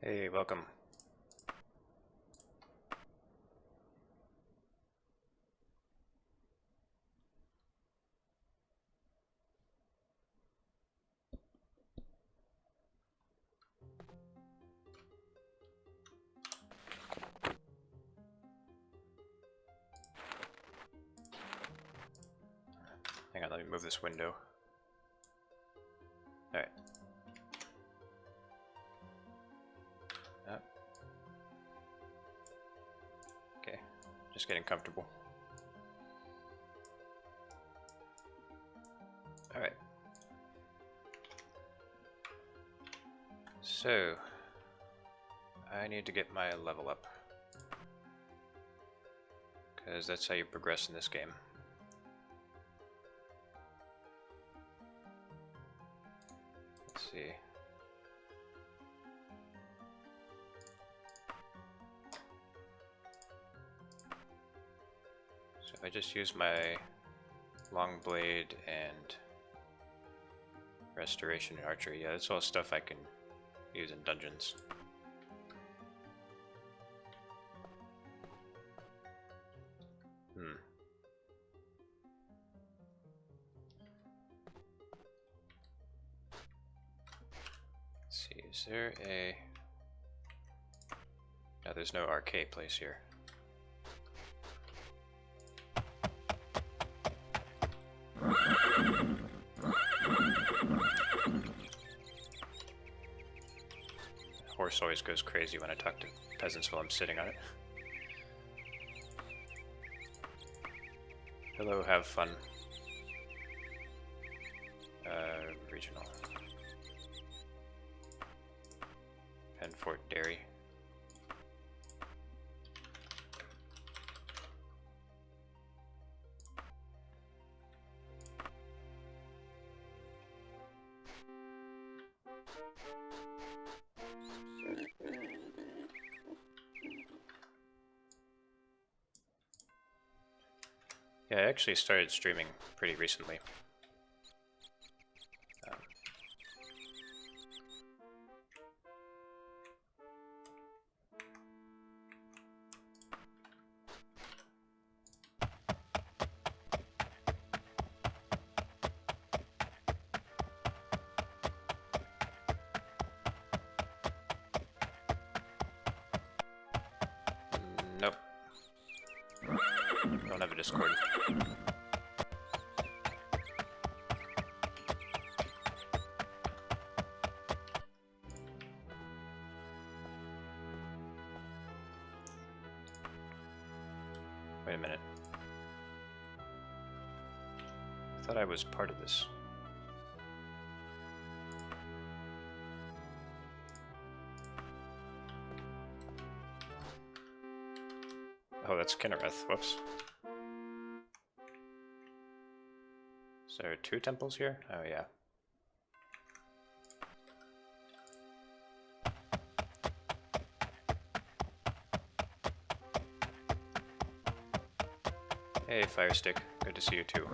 Hey, welcome. Hang on, let me move this window. Alright. Okay, just getting comfortable. Alright. So, I need to get my level up. Because that's how you progress in this game. Let's see. So if I just use my long blade and restoration and archery, yeah, that's all stuff I can use in dungeons. Let's see, is there a... No, there's no arcade place here. The horse always goes crazy when I talk to peasants while I'm sitting on it. Hello, have fun. Regional. Penfort Dairy. Yeah, I actually started streaming pretty recently. Nope. Don't have a Discord. Wait a minute. I thought I was part of this. Oh, that's Kinnereth. Whoops. Is there 2 temples here? Oh, yeah. Hey, Firestick. Good to see you too.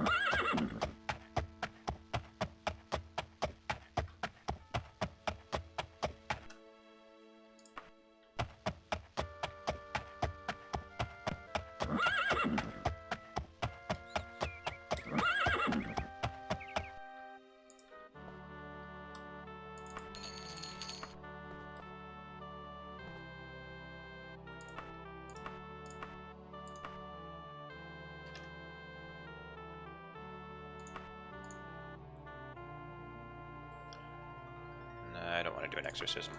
I don't want to do an exorcism.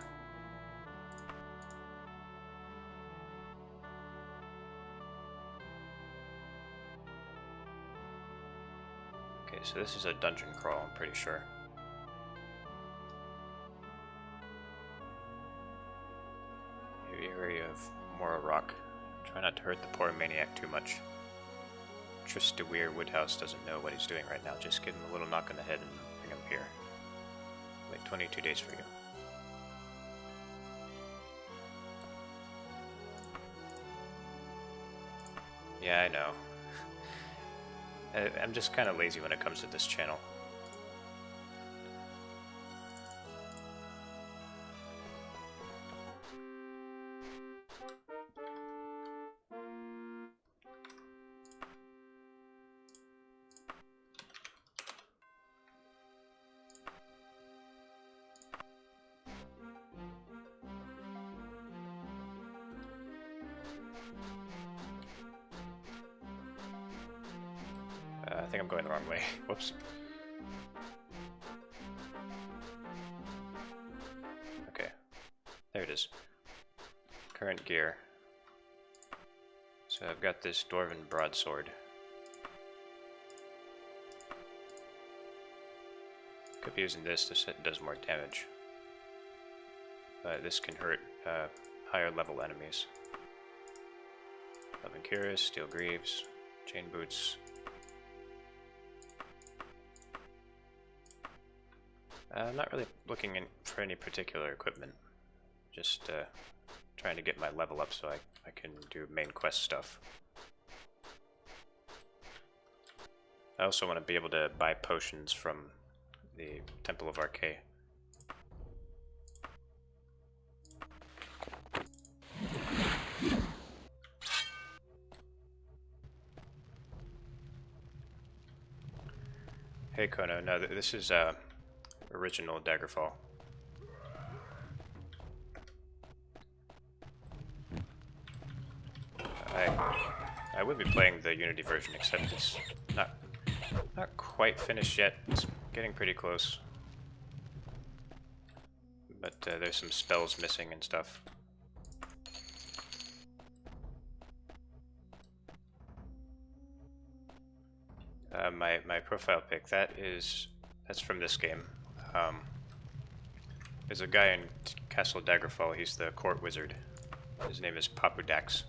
Okay, so this is a dungeon crawl, I'm pretty sure. The area of Mora Rock. Try not to hurt the poor maniac too much. Tristawir Woodhouse doesn't know what he's doing right now. Just give him a little knock on the head and bring him here. Wait 22 days for you. Yeah, I know. I'm just kind of lazy when it comes to this channel. I think I'm going the wrong way. Whoops. Okay. There it is. Current gear. So I've got this Dwarven broadsword. Could be using this so it does more damage. But this can hurt higher level enemies. Loving Cuirass, Steel Greaves, Chain Boots. I'm not really looking for any particular equipment. Just trying to get my level up so I can do main quest stuff. I also want to be able to buy potions from the Temple of Archay. Hey Kono, no, this is original Daggerfall. I would be playing the Unity version, except it's not quite finished yet. It's getting pretty close. But there's some spells missing and stuff. My profile pic, that's from this game. There's a guy in Castle Daggerfall, he's the court wizard. His name is Papudax.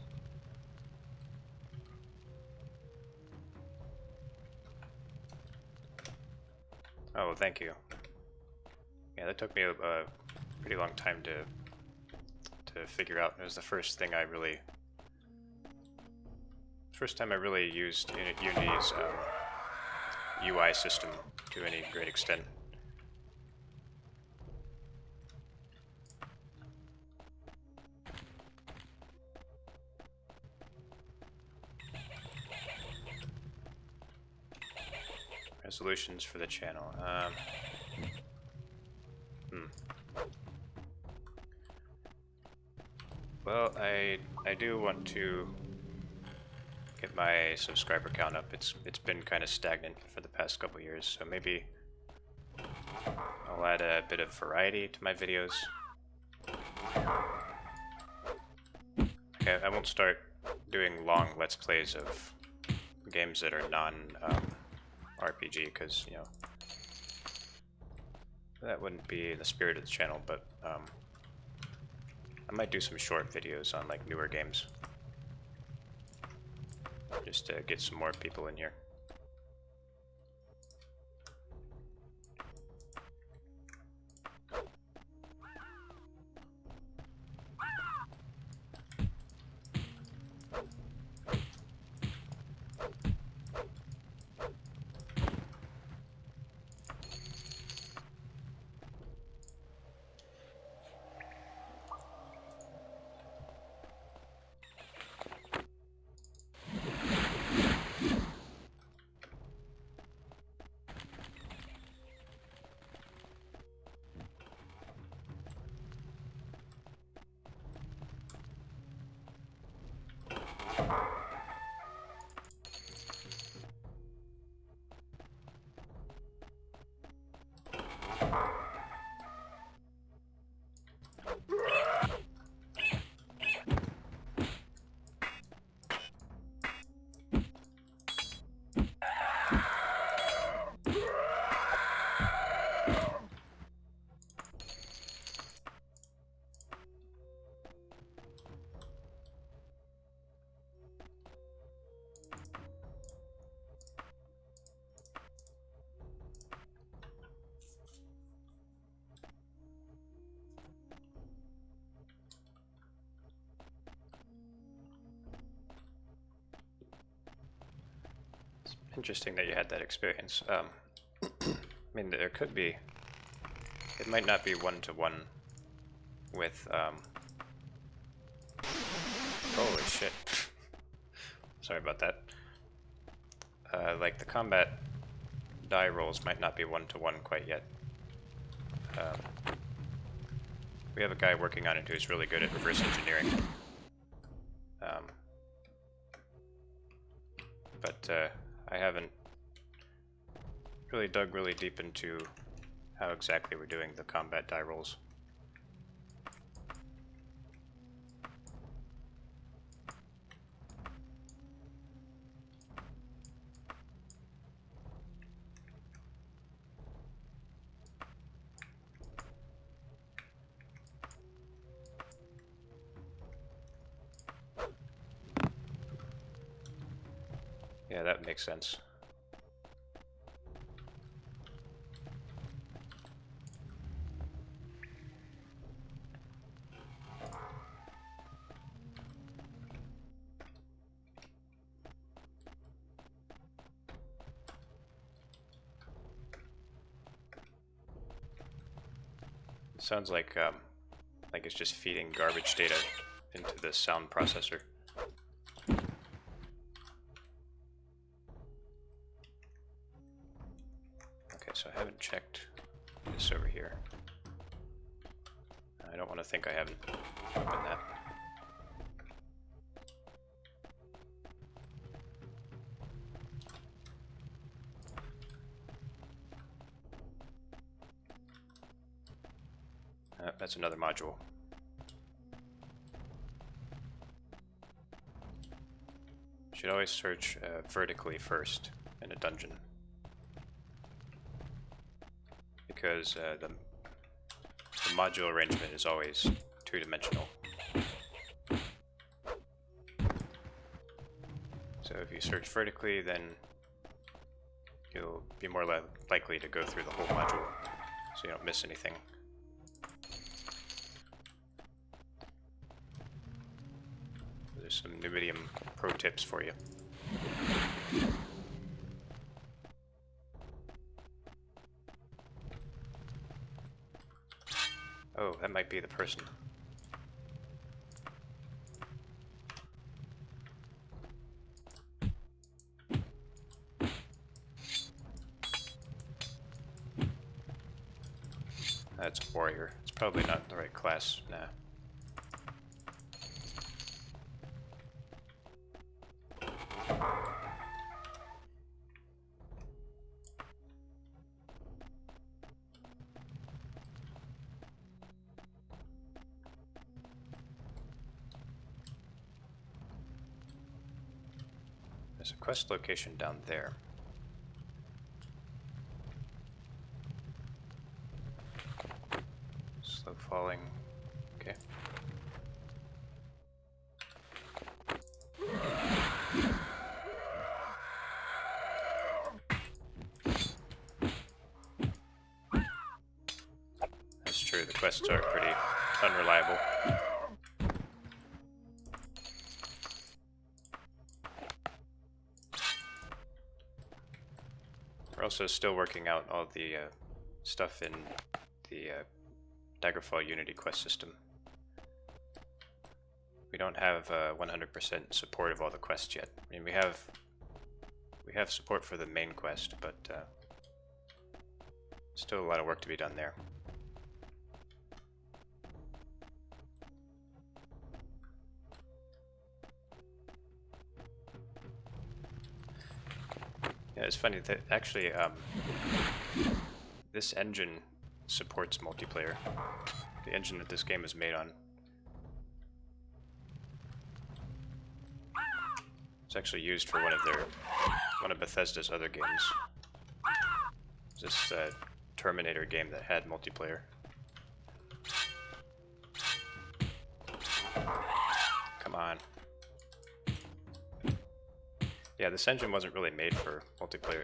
Oh, thank you. Yeah, that took me a pretty long time to figure out. It was the first time I really used Unity's UI system to any great extent. Resolutions for the channel. Well, I do want to get my subscriber count up. It's been kind of stagnant for the past couple years, so maybe I'll add a bit of variety to my videos. Okay, I won't start doing long Let's Plays of games that are non-RPG, because, you know, that wouldn't be the spirit of the channel, but I might do some short videos on, like, newer games. Just to get some more people in here. Interesting that you had that experience. I mean, there could be. It might not be one-to-one with. Holy shit! Sorry about that. Like the combat die rolls might not be one-to-one quite yet. We have a guy working on it who's really good at reverse engineering. but I haven't really dug really deep into how exactly we're doing the combat die rolls. Yeah, that makes sense. It sounds like it's just feeding garbage data into the sound processor. Okay, so I haven't checked this over here. I don't want to think I haven't opened that. That's another module. Should always search vertically first in a dungeon, because the module arrangement is always two-dimensional. So if you search vertically, then you'll be more likely to go through the whole module, so you don't miss anything. There's some Numidium pro tips for you. Oh, that might be the person. That's a warrior. It's probably not the right class. Nah. There's a quest location down there. Slow falling. Okay. That's true, the quests are pretty unreliable. We're also still working out all the stuff in the Daggerfall Unity quest system. We don't have 100% support of all the quests yet. I mean, we have support for the main quest, but still a lot of work to be done there. Yeah, it's funny that actually this engine supports multiplayer. The engine that this game is made on. It's actually used for one of Bethesda's other games. This Terminator game that had multiplayer. Come on. Yeah, this engine wasn't really made for multiplayer,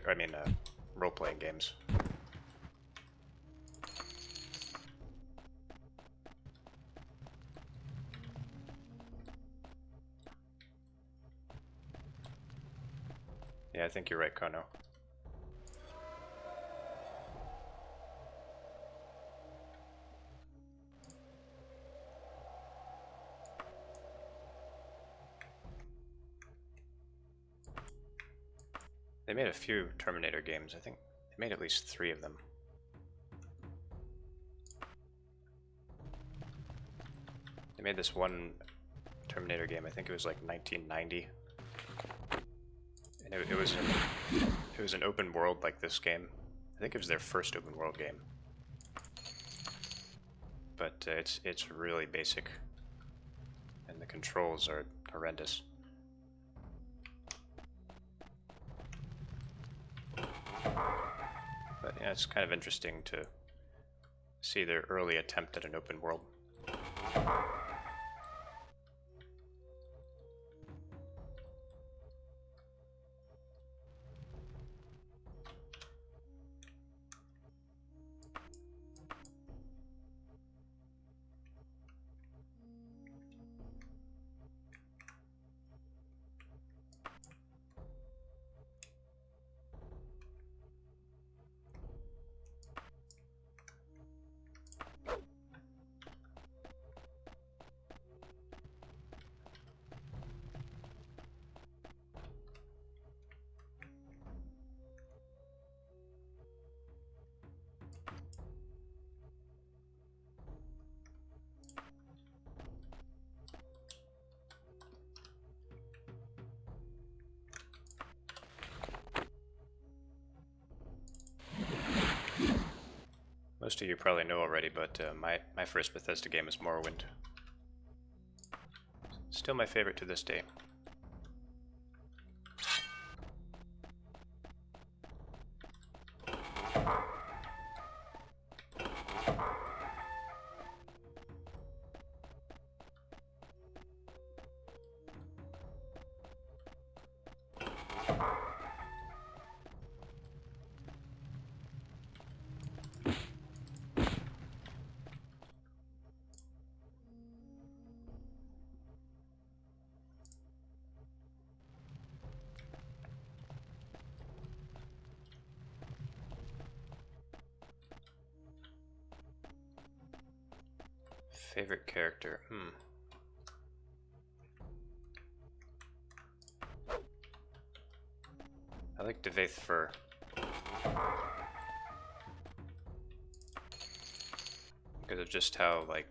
role-playing games. Yeah, I think you're right, Kono. They made a few Terminator games. I think they made at least 3 of them. They made this one Terminator game, I think it was like 1990. And it was an open world like this game. I think it was their first open world game. But it's really basic, and the controls are horrendous. But yeah, it's kind of interesting to see their early attempt at an open world. Most of you probably know already, but my first Bethesda game is Morrowind. Still my favorite to this day. Favorite character? I like Devaith Fur. Because of just how, like,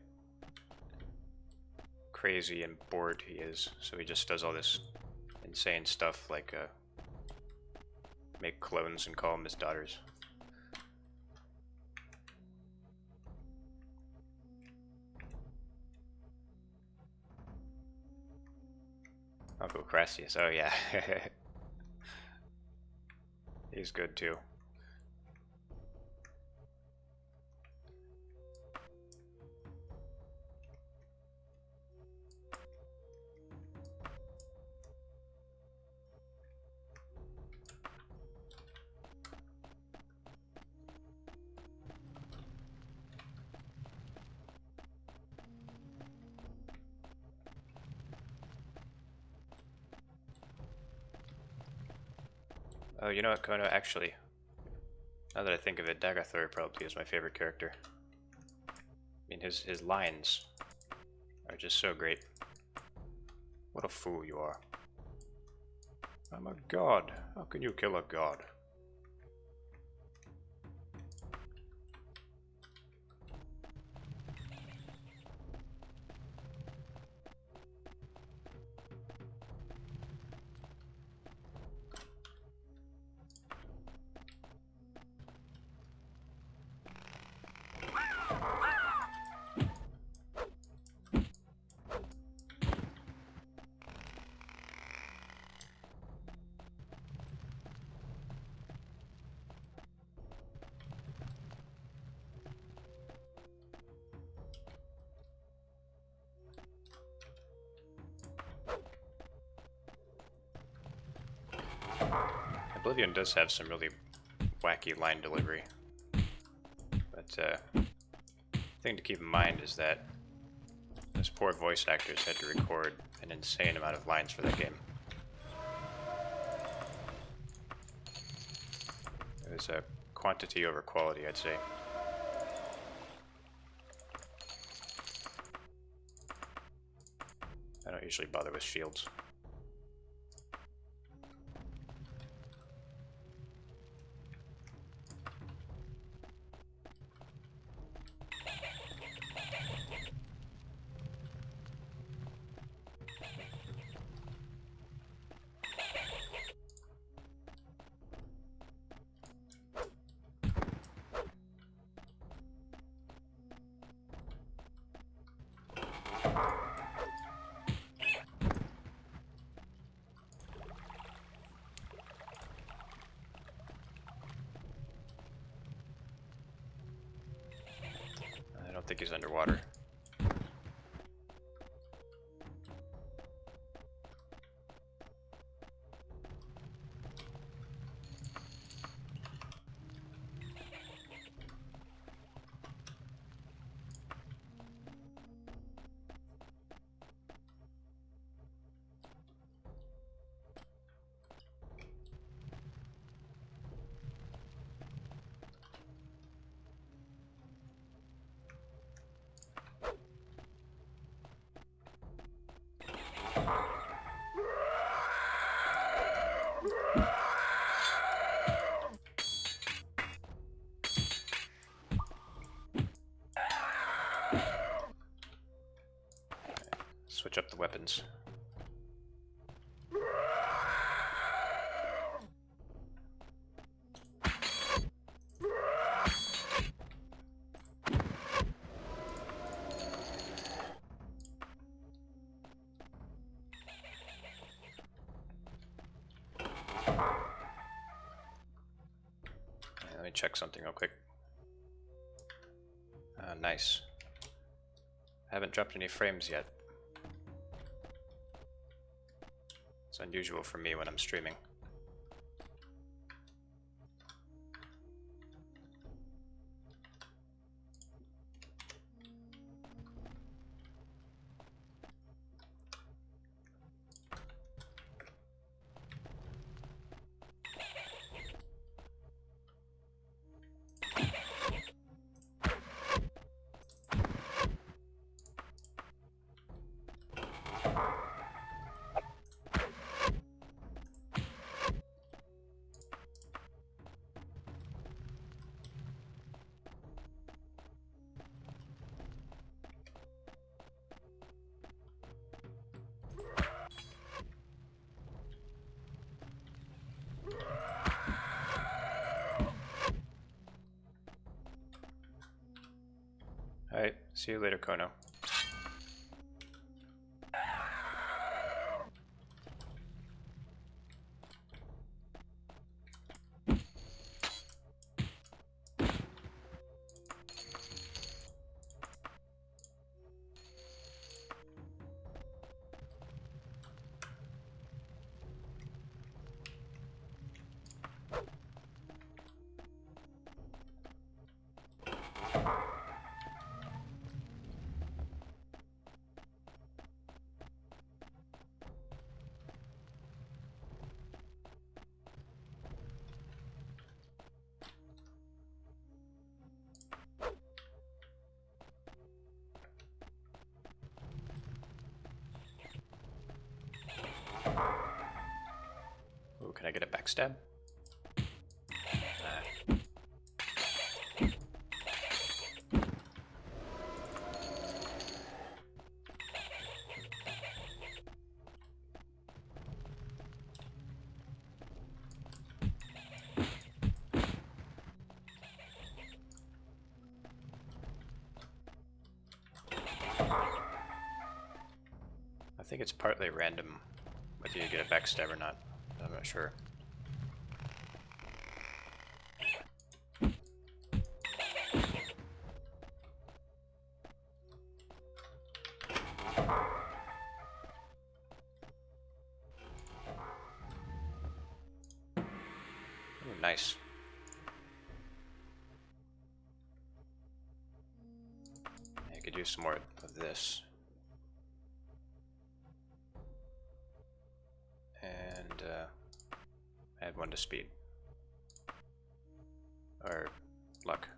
crazy and bored he is. So he just does all this insane stuff, like, make clones and call them his daughters. Uncle Crassius, oh yeah. He's good too. Oh, you know what, Kono, actually, now that I think of it, Daggerfall probably is my favorite character. I mean, his lines are just so great. What a fool you are. I'm a god. How can you kill a god? Oblivion does have some really wacky line delivery, but thing to keep in mind is that those poor voice actors had to record an insane amount of lines for that game. It was a quantity over quality, I'd say. I don't usually bother with shields. don't think he's underwater. Switch up the weapons. Let me check something real quick. Nice. I haven't dropped any frames yet. It's unusual for me when I'm streaming. Alright, see you later, Kono. Ooh, can I get a backstab? Nah. I think it's partly random whether you get a backstab or not. I'm not sure. Ooh, nice. I could use some more of this. And add one to speed. Or luck.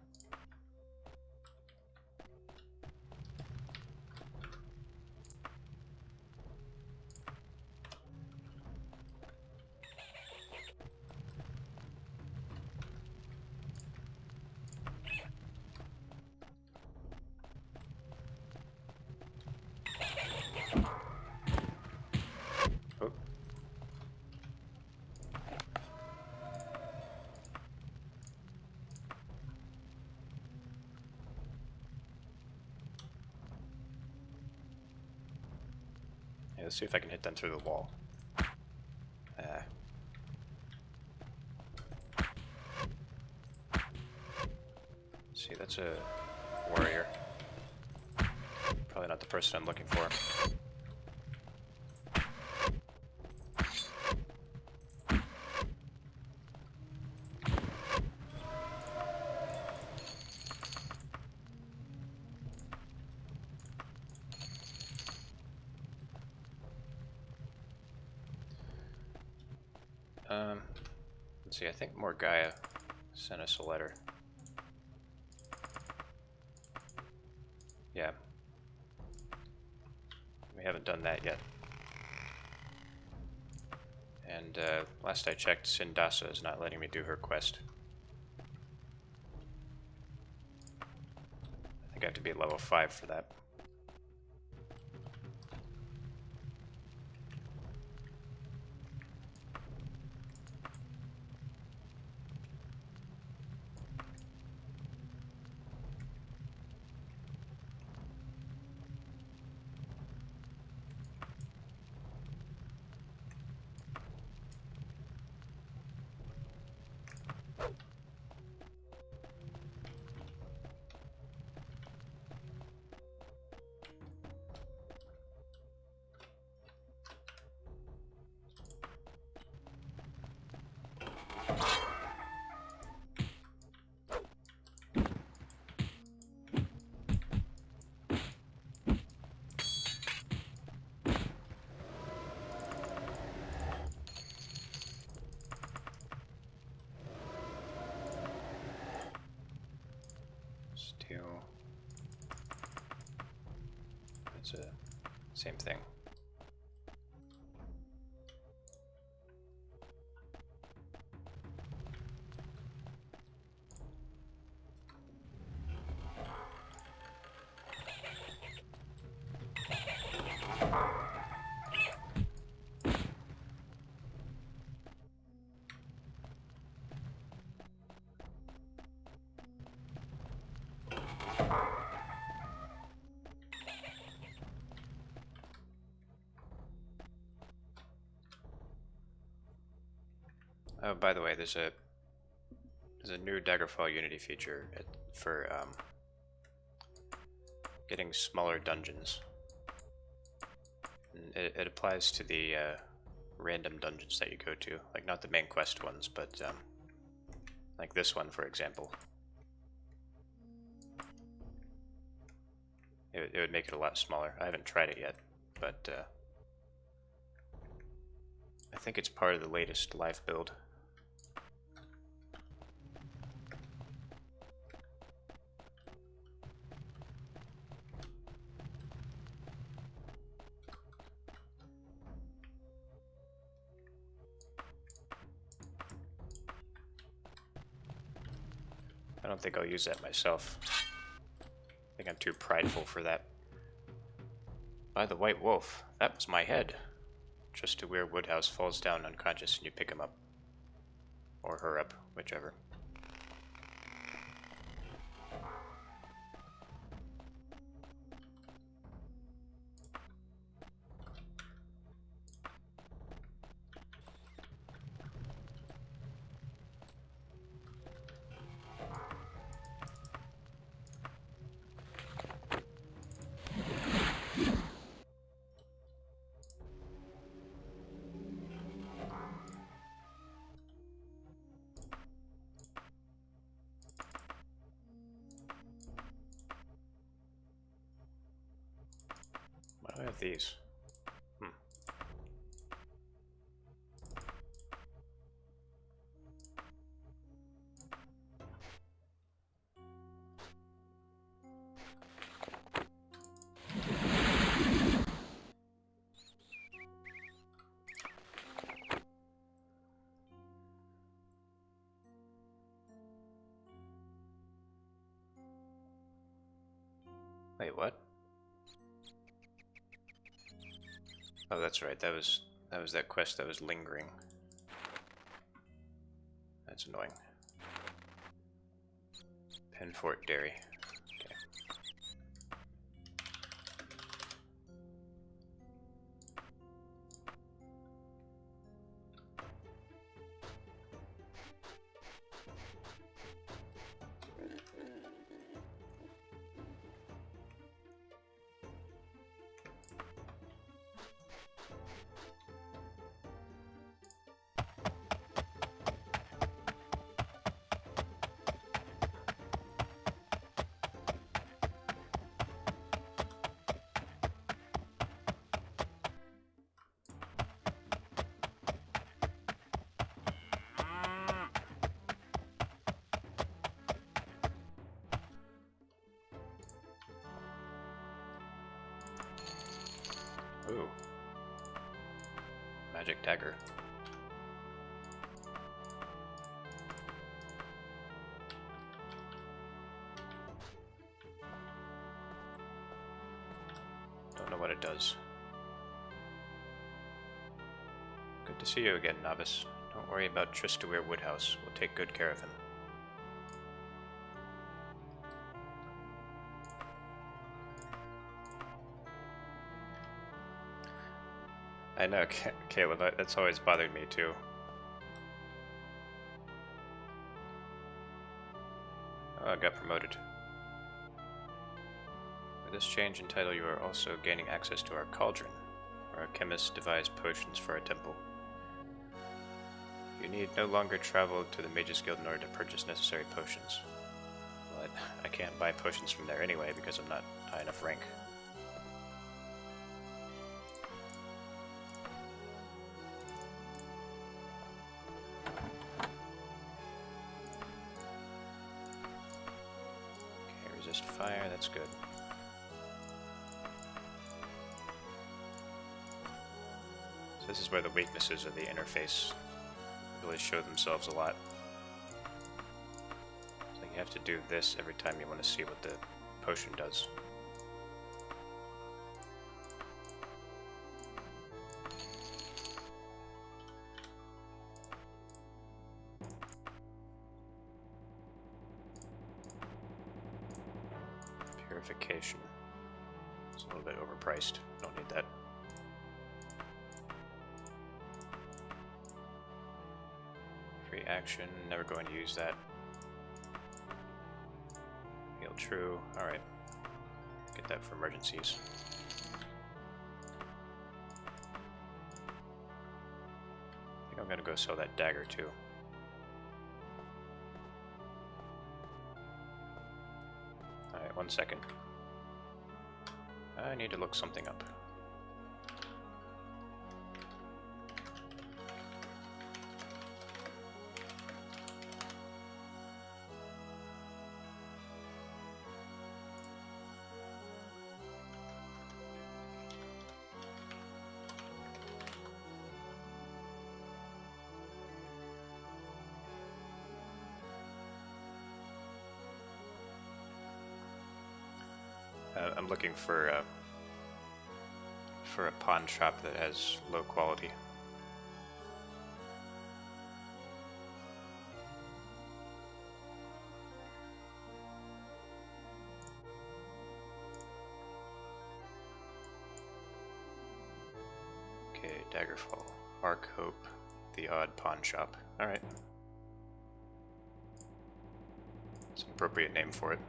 Oh. Yeah, let's see if I can hit them through the wall. See, that's a warrior. not the person I'm looking for. Let's see, I think Morgaya sent us a letter. Yeah. We haven't done that yet. And last I checked, Sindasa is not letting me do her quest. I think I have to be at level 5 for that. It's a same thing. Oh, by the way, there's a new Daggerfall Unity feature for getting smaller dungeons. And it applies to the random dungeons that you go to, like not the main quest ones, but like this one, for example. It would make it a lot smaller. I haven't tried it yet, but I think it's part of the latest live build. I don't think I'll use that myself. I think I'm too prideful for that. By the White Wolf, that was my head. Just a weird Woodhouse falls down unconscious and you pick him up. Or her up, whichever. Why do I have these? Wait, what? Oh, that's right. That was that quest that was lingering. That's annoying. Penfort Dairy. Okay. Ooh. Magic dagger. Don't know what it does. Good to see you again, novice. Don't worry about Tristawere Woodhouse. We'll take good care of him. I know, Caleb, that's always bothered me too. Oh, I got promoted. With this change in title, you are also gaining access to our cauldron, where our chemists devise potions for our temple. You need no longer travel to the Mages Guild in order to purchase necessary potions. But I can't buy potions from there anyway because I'm not high enough rank. Okay, resist fire, that's good. So this is where the weaknesses of the interface really show themselves a lot. So you have to do this every time you want to see what the potion does. Purification. It's a little bit overpriced. Don't need that. Free action, never going to use that. Heal true, alright. Get that for emergencies. I think I'm gonna go sell that dagger too. Alright, 1 second. I need to look something up. I'm looking for a pawn shop that has low quality. Okay, Daggerfall, Arc Hope, the odd pawn shop. Alright. It's an appropriate name for it.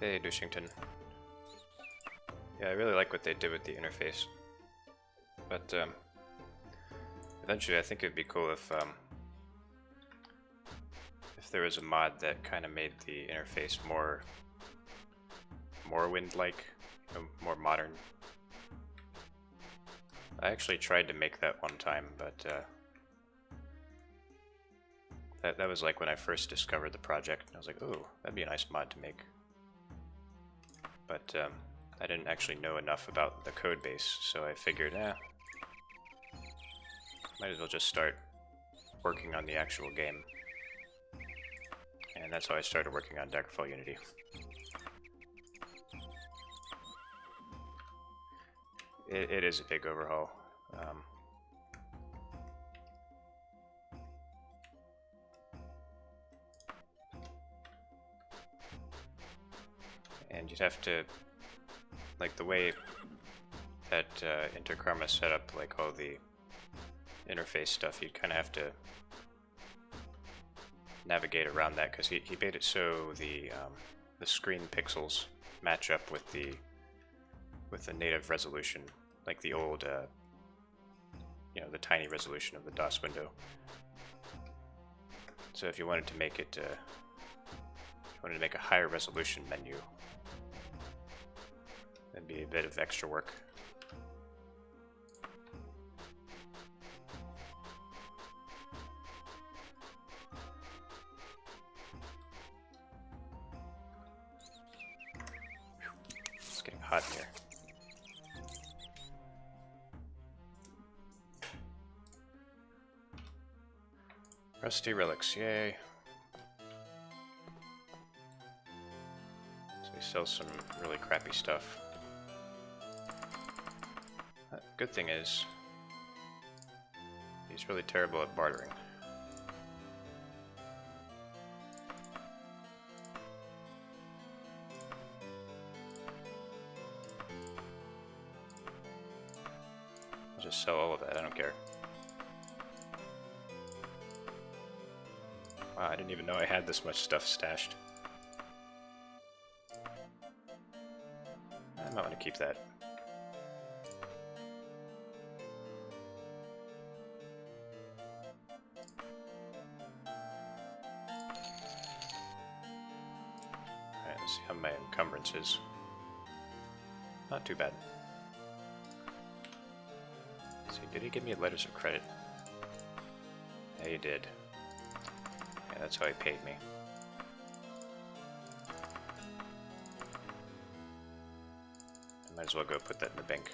Hey, Dushington. Yeah, I really like what they did with the interface. But, eventually I think it'd be cool if there was a mod that kind of made the interface more Morrowind-like, you know, more modern. I actually tried to make that one time, but, that was like when I first discovered the project. I was like, ooh, that'd be a nice mod to make. But I didn't actually know enough about the code base, so I figured, might as well just start working on the actual game. And that's how I started working on Daggerfall Unity. It is a big overhaul. And you'd have to, like the way that Interkarma set up like all the interface stuff, you'd kind of have to navigate around that because he made it so the screen pixels match up with the native resolution, like the old you know, the tiny resolution of the DOS window. So if you wanted to make it, if you wanted to make a higher resolution menu, that'd be a bit of extra work. It's getting hot in here. Rusty relics, yay. So we sell some really crappy stuff. Good thing is, he's really terrible at bartering. I'll just sell all of that, I don't care. Wow, I didn't even know I had this much stuff stashed. I might want to keep that. Alright, let's see how my encumbrance is. Not too bad. Let's see, did he give me letters of credit? Yeah, he did. Yeah, that's how he paid me. I might as well go put that in the bank.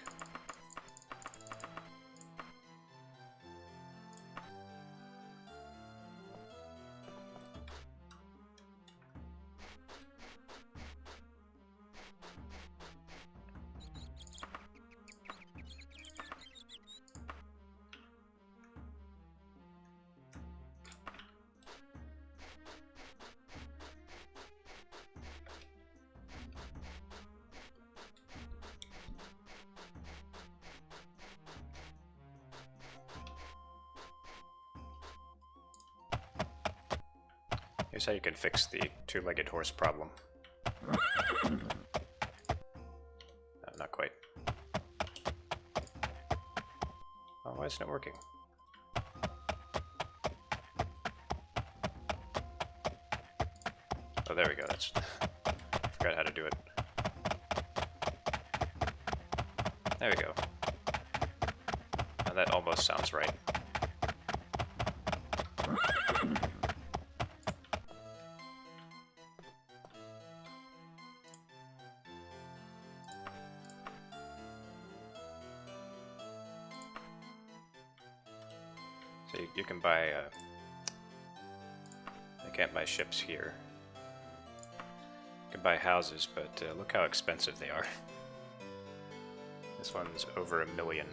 Here's how you can fix the two-legged horse problem. No, not quite. Oh, why isn't it working? Oh, there we go. That's I forgot how to do it. There we go. Now that almost sounds right. So you can buy, I can't buy ships here. You can buy houses, but look how expensive they are. This one's over $1 million.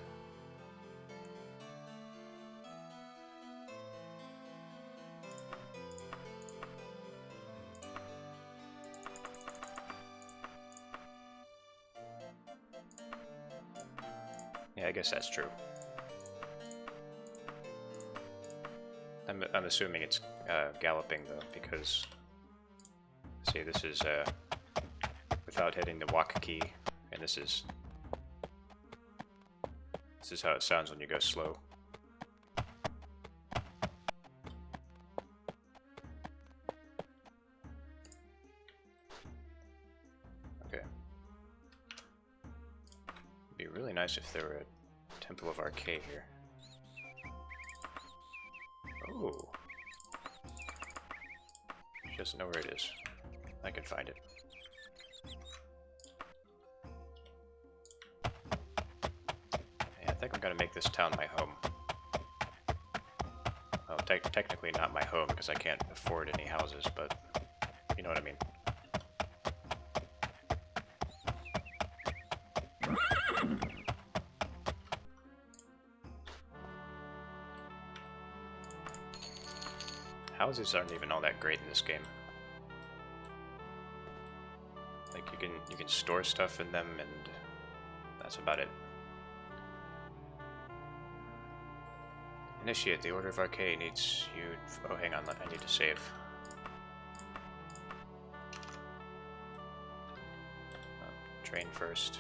Yeah, I guess that's true. I'm assuming it's galloping though, because see, this is without hitting the walk key, and this is how it sounds when you go slow. Okay. It'd be really nice if there were a Temple of Arcade here. Oh. She doesn't know where it is. I can find it. Yeah, I think I'm gonna make this town my home. Well, technically not my home because I can't afford any houses, but you know what I mean. Houses aren't even all that great in this game. Like you can store stuff in them, and that's about it. Initiate the Order of Arcade needs you. Oh, hang on, I need to save. Train first.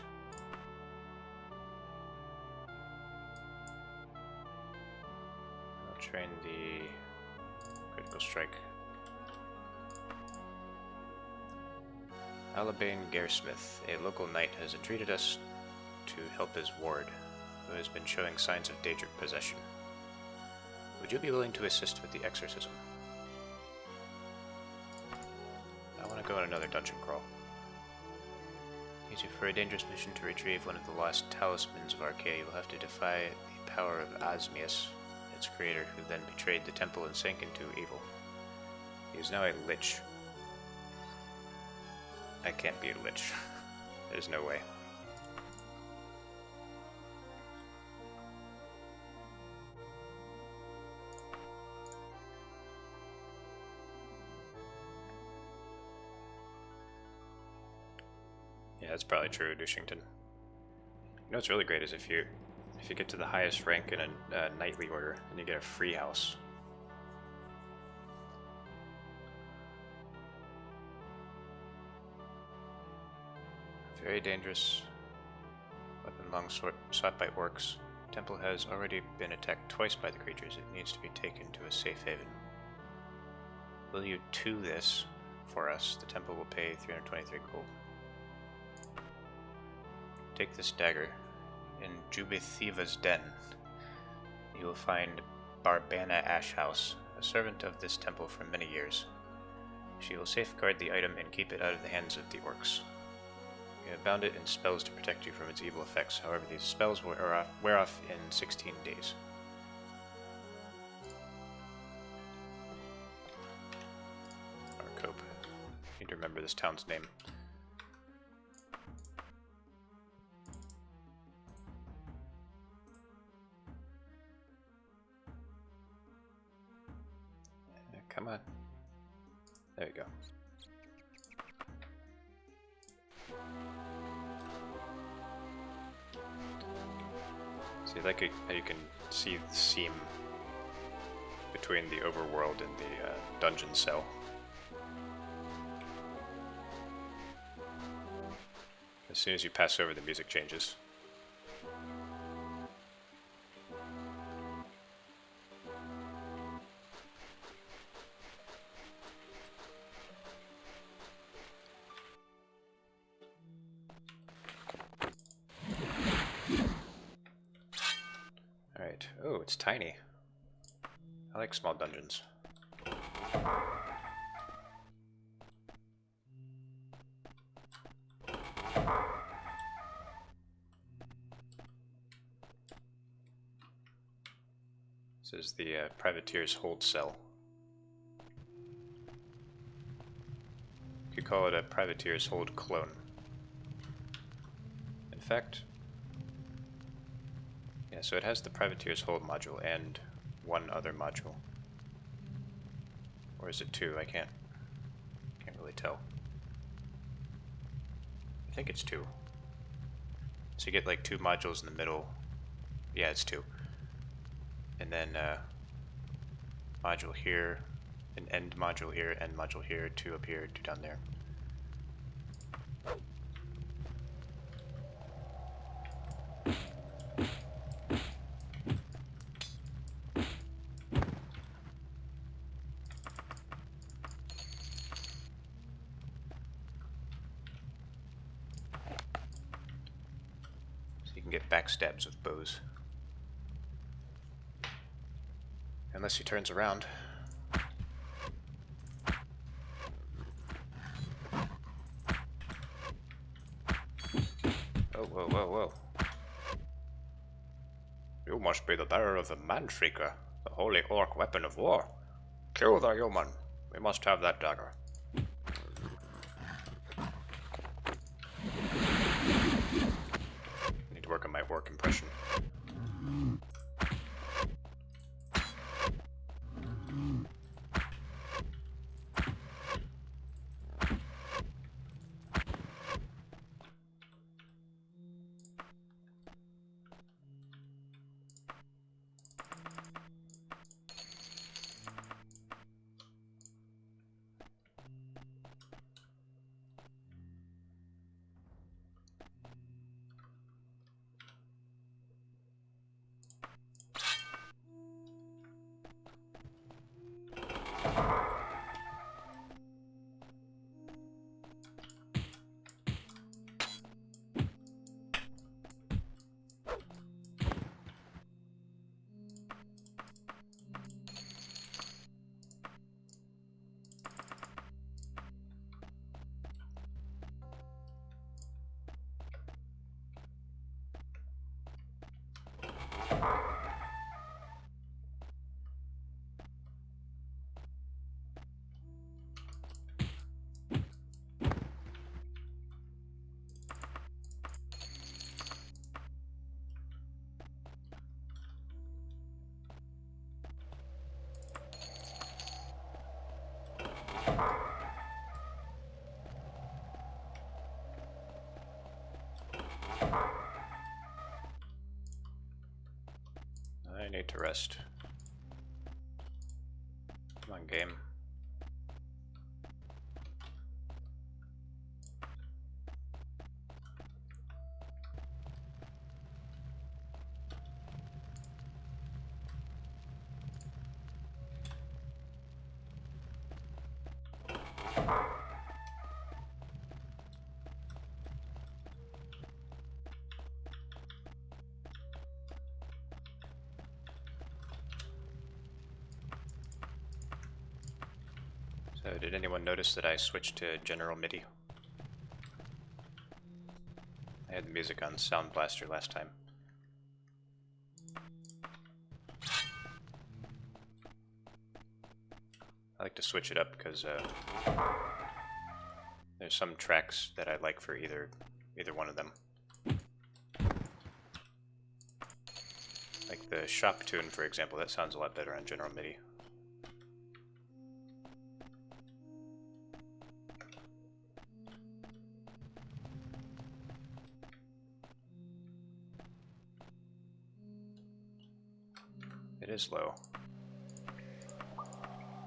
train the critical strike. Alabane Garesmith, a local knight, has entreated us to help his ward, who has been showing signs of Daedric possession. Would you be willing to assist with the exorcism? I want to go on another dungeon crawl. Use you for a dangerous mission to retrieve one of the lost talismans of Archaea. You will have to defy the power of Asmius, its creator, who then betrayed the temple and sank into evil. He is now a lich. I can't be a lich. There's no way. Yeah, that's probably true, Dushington. You know what's really great is if you get to the highest rank in a knightly order, then you get a free house. Very dangerous weapon long sought by orcs. The temple has already been attacked twice by the creatures. It needs to be taken to a safe haven. Will you do this for us? The temple will pay 323 gold. Take this dagger. In Jubithiva's den, you will find Barbana Ashhouse, a servant of this temple for many years. She will safeguard the item and keep it out of the hands of the orcs. You have bound it in spells to protect you from its evil effects. However, these spells will wear off in 16 days. Arcope. Need to remember this town's name. Come on. There you go. See, like how you can see the seam between the overworld and the dungeon cell. As soon as you pass over, the music changes. Alright. Oh, it's tiny. I like small dungeons. This is the privateer's hold cell. You could call it a privateer's hold clone. In fact, yeah, so it has the privateer's hold module and one other module. Or is it two? I can't really tell. I think it's two. So you get like two modules in the middle. Yeah, it's two. And then module here, an end module here, end module here, two up here, two down there. So you can get backstabs with bows. Unless he turns around. Oh, whoa, whoa, whoa. You must be the bearer of the Manshrieker, the holy orc weapon of war. Kill the human. We must have that dagger. I need to work on my orc impression. need to rest. Come on, game. So did anyone notice that I switched to general MIDI? I had the music on Sound Blaster last time. I like to switch it up because there's some tracks that I like for either one of them. Like the shop tune, for example, that sounds a lot better on general MIDI. It is low.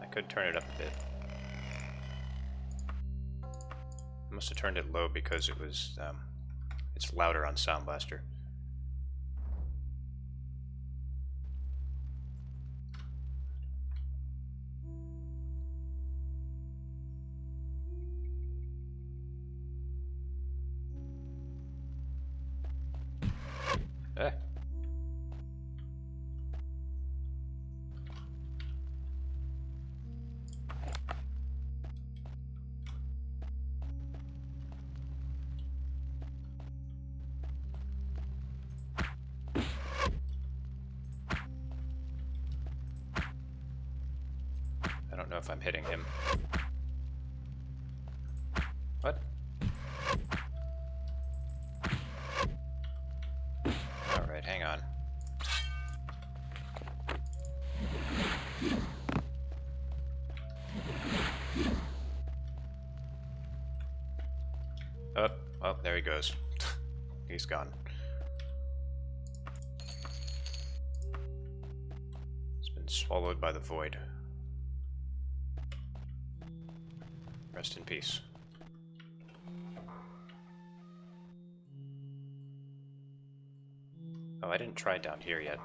I could turn it up a bit. I must have turned it low because it was, it's louder on Sound Blaster. Eh. I don't know if I'm hitting him. What? Alright, hang on. Oh, oh, there he goes. He's gone. It's been swallowed by the void. Rest in peace. Oh, I didn't try down here yet.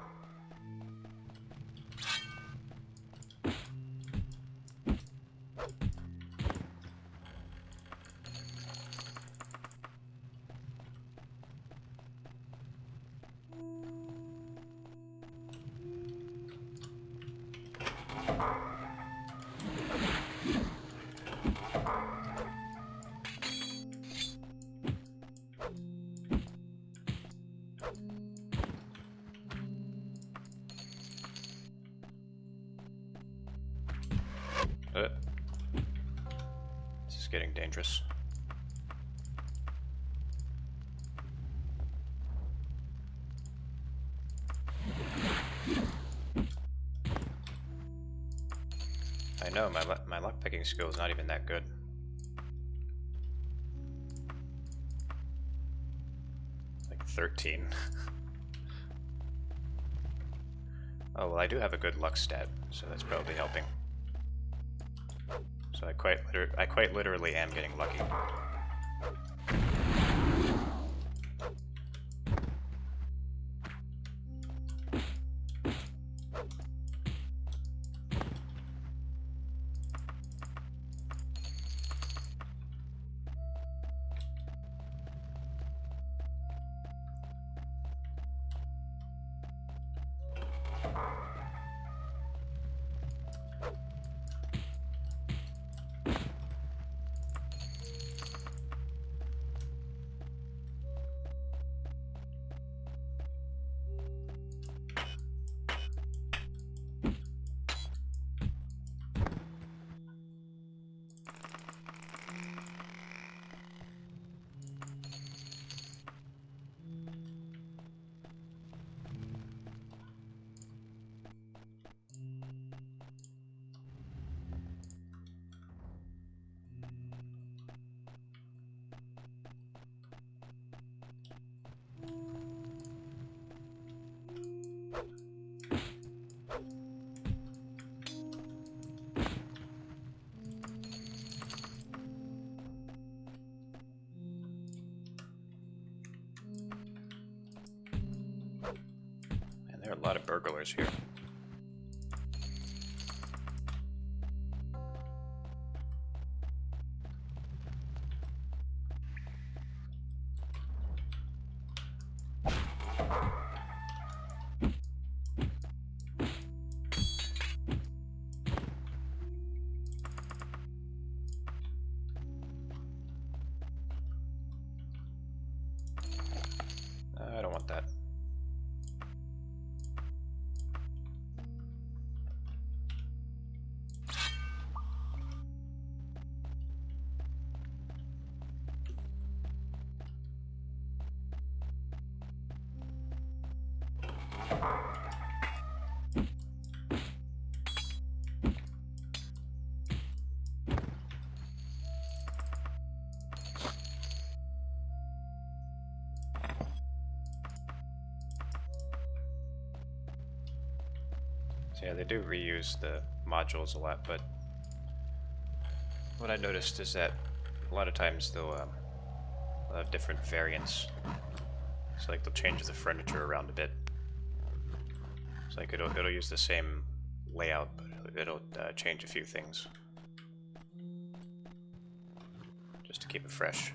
This is getting dangerous. I know, my lockpicking skill is not even that good. Like 13. Oh, well, I do have a good luck stat, so that's probably helping. So I quite literally am getting lucky. There are a lot of burglars here. I don't want that. So yeah, they do reuse the modules a lot, but what I noticed is that a lot of times they'll have different variants. It's like they'll change the furniture around a bit. It's like it'll use the same layout, but it'll change a few things just to keep it fresh.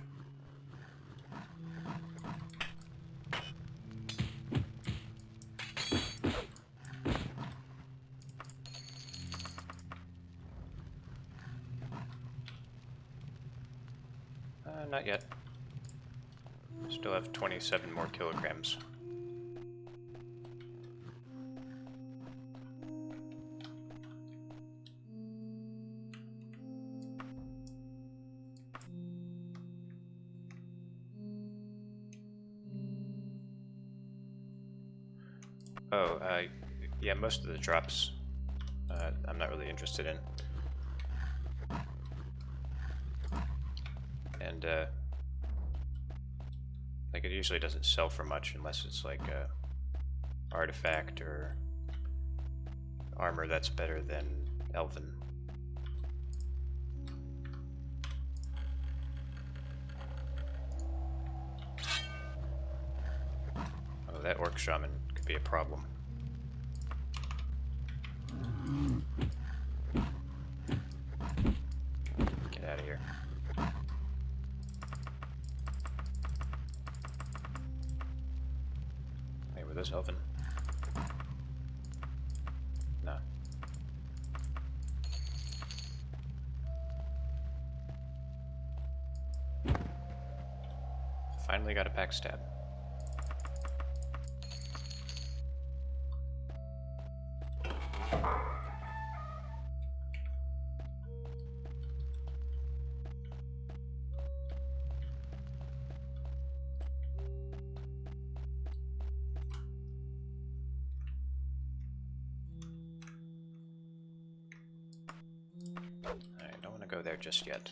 Not yet. Still have 27 more kilograms. Oh, yeah, most of the drops I'm not really interested in. And like it usually doesn't sell for much unless it's like a artifact or armor that's better than Elven. Oh, that orc shaman could be a problem. Get out of here. Wait, were those Elven? No. Finally got a backstab. I don't want to go there just yet.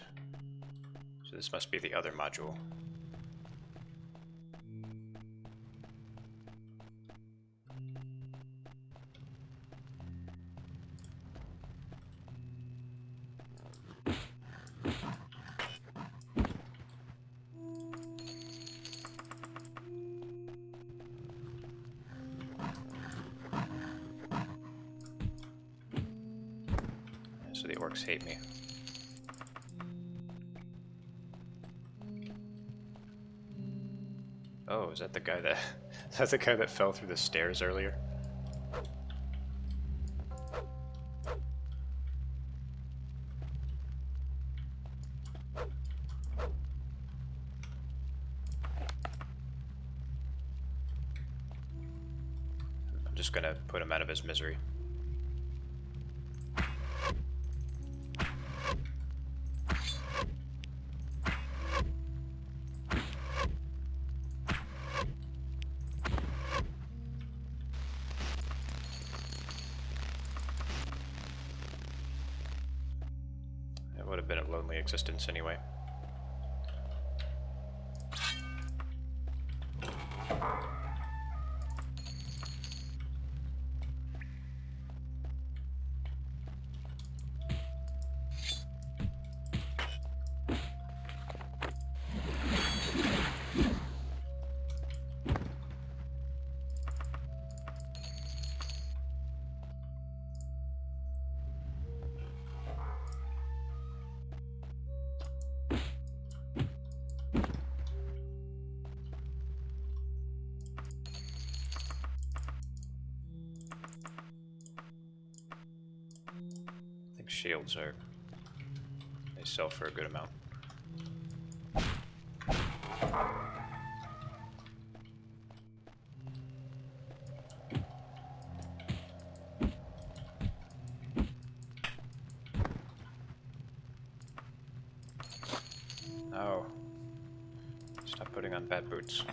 So this must be the other module. So the orcs hate me. Oh, is that the guy that is that the guy that fell through the stairs earlier? I'm just gonna put him out of his misery. Would have been a lonely existence anyway. shields are... they sell for a good amount. Oh. Stop putting on bad boots.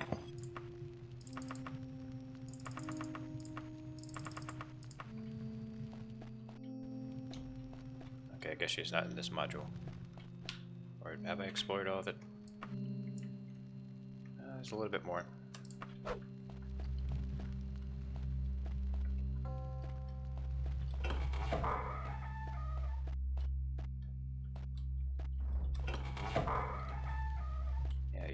Okay, I guess she's not in this module. Or have I explored all of it? There's a little bit more. Yeah,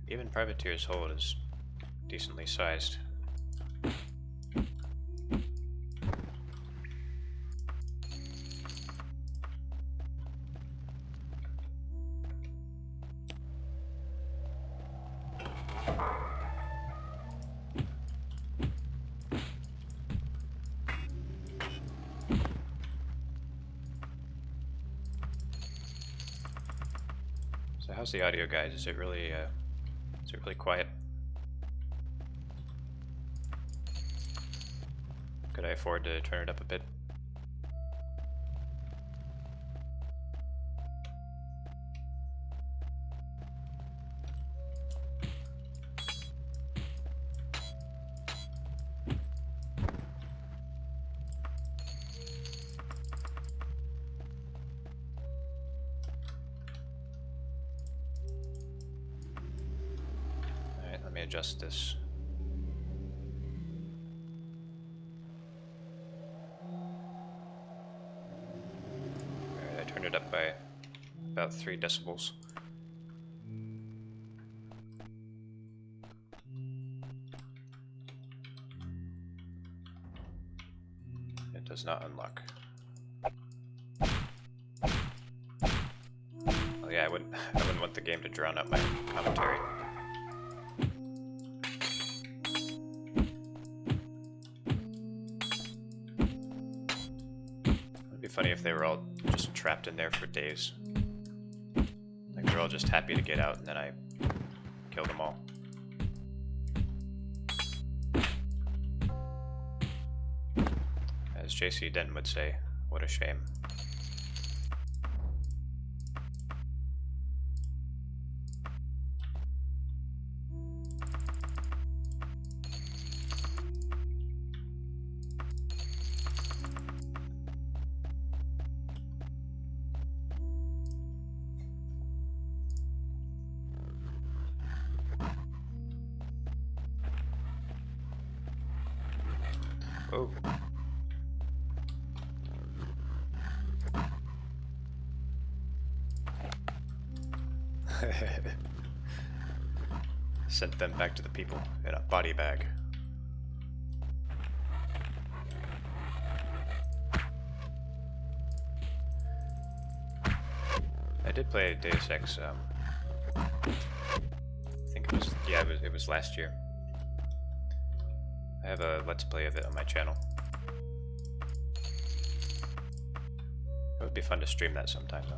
even Privateer's hold is decently sized. So how's the audio, guys? Is it really quiet? Could I afford to turn it up a bit? Alright, let me adjust this. Alright, I turned it up by about 3 decibels. It does not unlock. Oh yeah, I wouldn't want the game to drown out my commentary. It'd be funny if they were all just trapped in there for days. Like they're all just happy to get out and then I kill them all. As JC Denton would say, what a shame. Oh. Sent them back to the people in a body bag. I did play Deus Ex, I think it was, yeah, it was last year. I have a Let's Play of it on my channel. It would be fun to stream that sometime, though.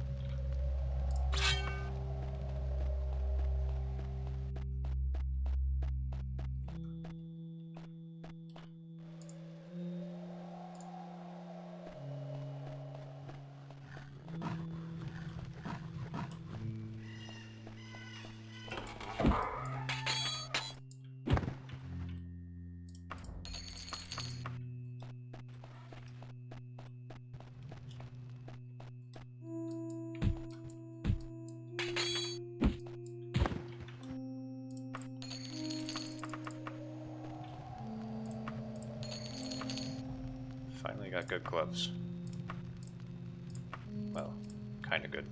Finally got good gloves. Well, kinda good.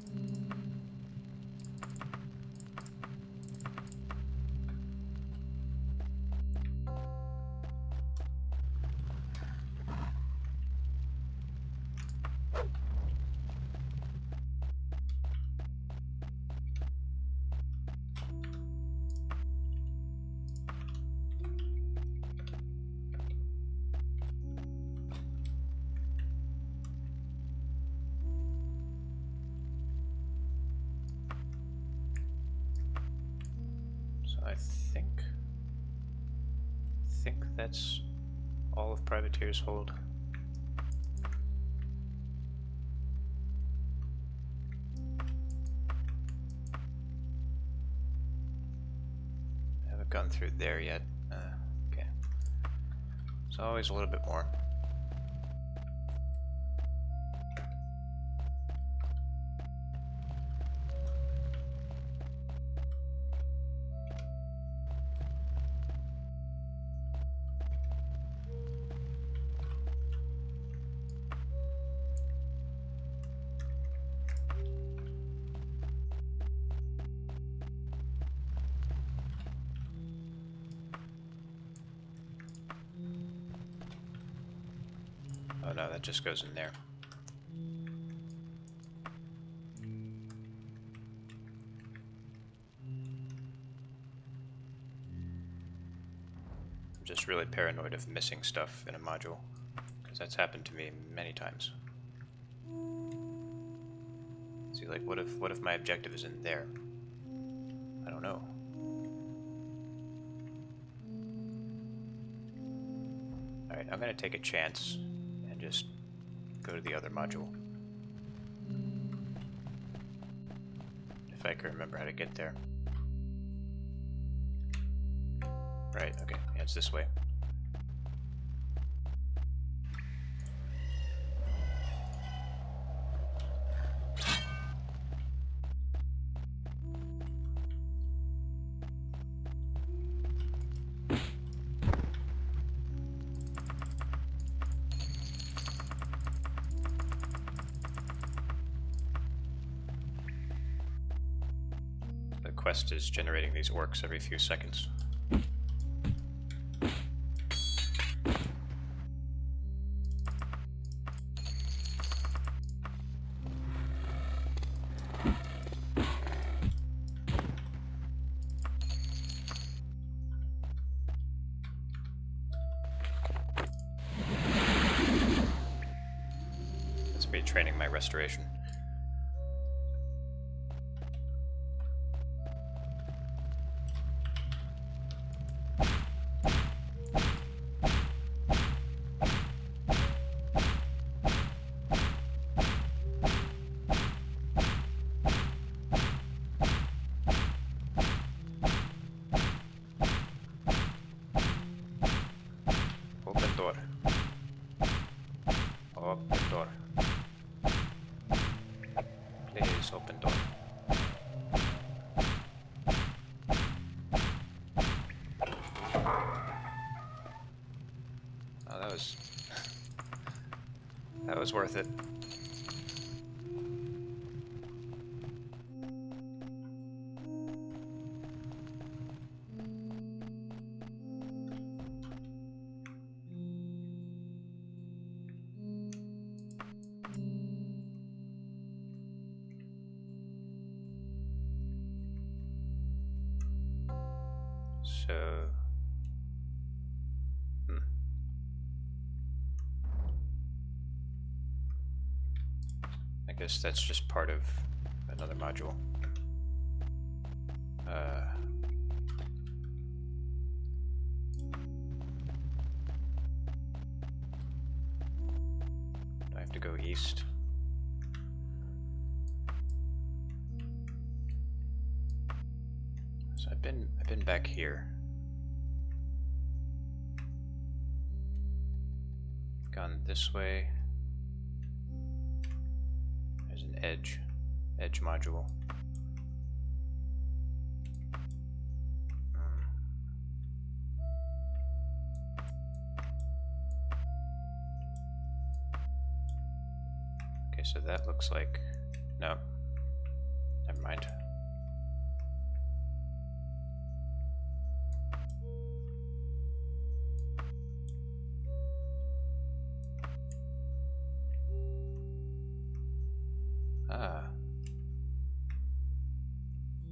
I think that's all of Privateer's hold. I haven't gone through there yet. Okay. There's always a little bit more. Oh no, that just goes in there. I'm just really paranoid of missing stuff in a module, because that's happened to me many times. See, like, what if my objective is in there? I don't know. Alright, I'm gonna take a chance and just go to the other module. If I can remember how to get there. Right, okay, yeah, it's this way. The quest is generating these orcs every few seconds. That's me training my restoration. Open door. Open door. Please open door. Oh, that was worth it. So, I guess that's just part of another module. Do I have to go east? So I've been back here. I've gone this way. There's an edge module. Okay, so that looks like, no, never mind.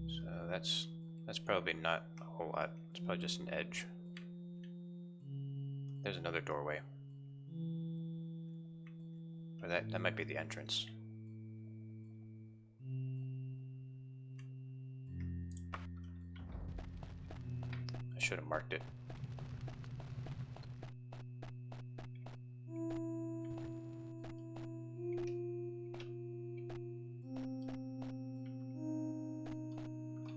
So that's probably not a whole lot. It's probably just an edge. There's another doorway. Or that might be the entrance. should have marked it.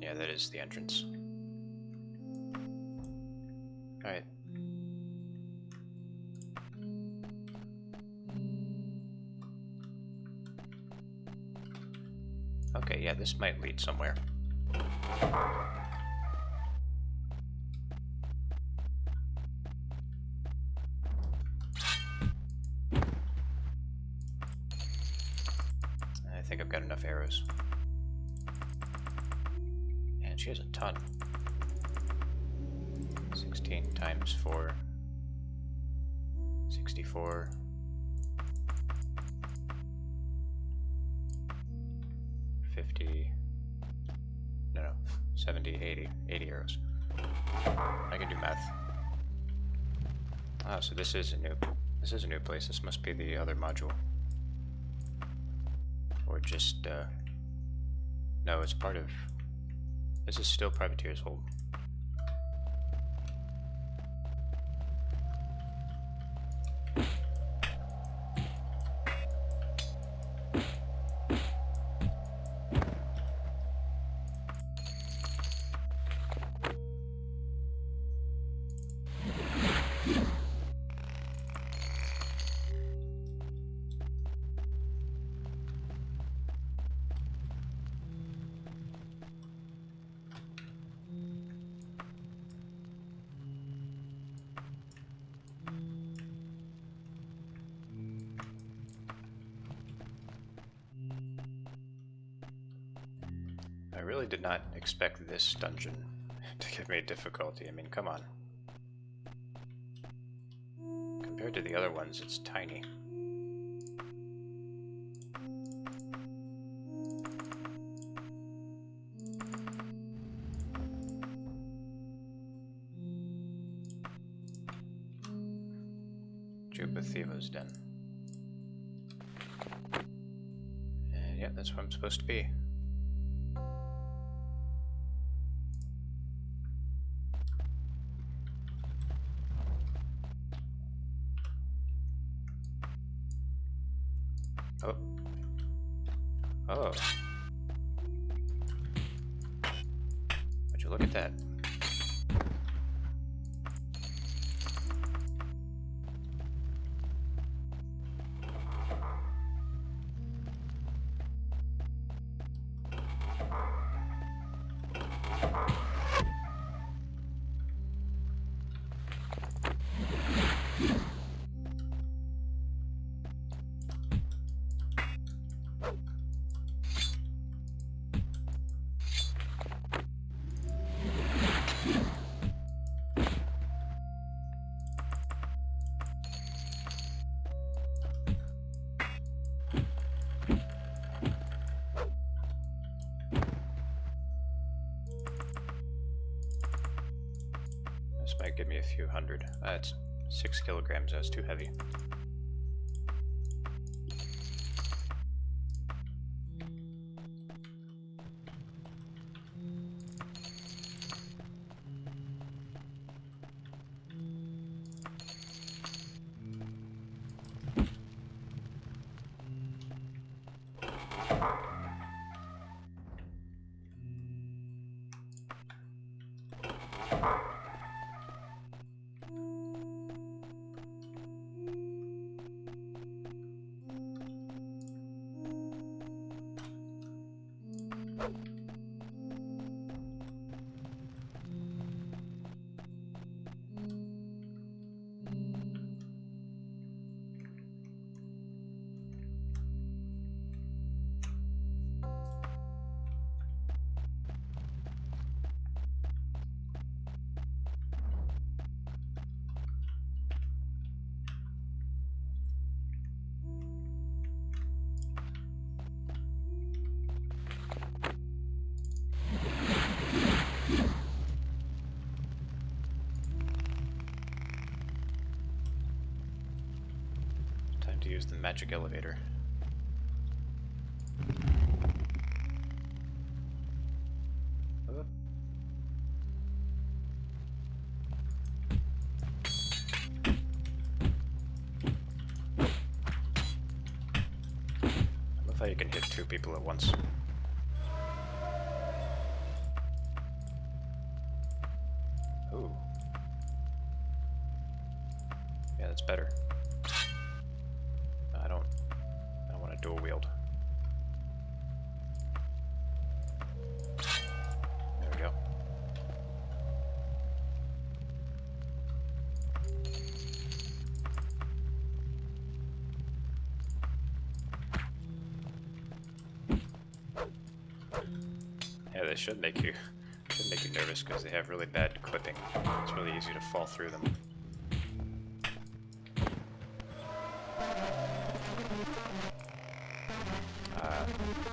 Yeah, that is the entrance. Alright. Okay, yeah, this might lead somewhere. I think I've got enough arrows. And she has a ton. 16 times 4. 64. 50. No, 70, 80. 80 arrows. I can do math. Oh, so this is a new place. This must be the other module. Or just, no, it's part of... This is still Privateer's Hold. I really did not expect this dungeon to give me difficulty. I mean, come on. Compared to the other ones, it's tiny. Jubathiva's Den. And yeah, that's where I'm supposed to be. Oh. Oh. Would you look at that? This might give me a few hundred. That's 6 kilograms, that's too heavy. To use the magic elevator. Oh. you can hit 2 people at once. Ooh. Yeah, that's better. I don't want to dual wield. There we go. Yeah, they should make you nervous because they have really bad clipping. It's really easy to fall through them.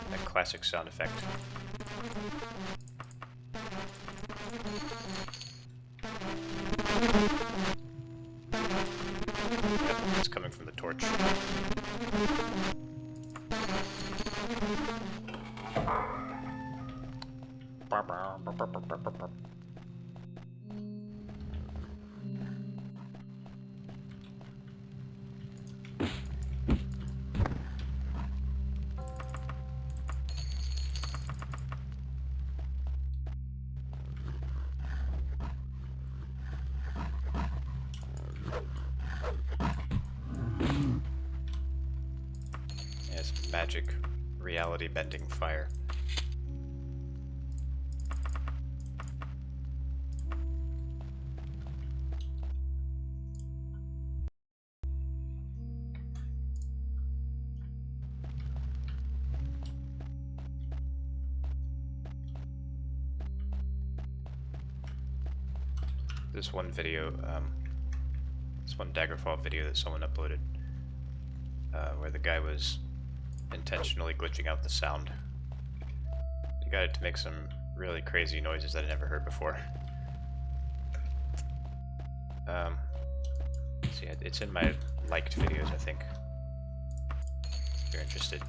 That classic sound effect. Yep, it's coming from the torch. Yes, magic, reality bending fire. This one video, this one Daggerfall video that someone uploaded, where the guy was intentionally glitching out the sound. He got it to make some really crazy noises that I never heard before. See, it's in my liked videos, I think, if you're interested.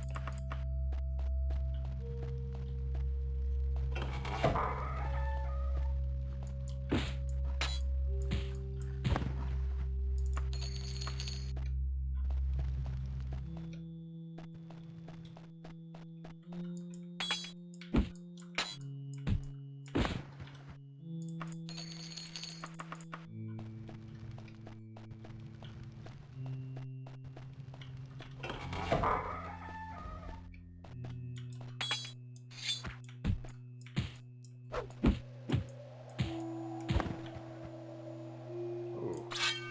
Ooh,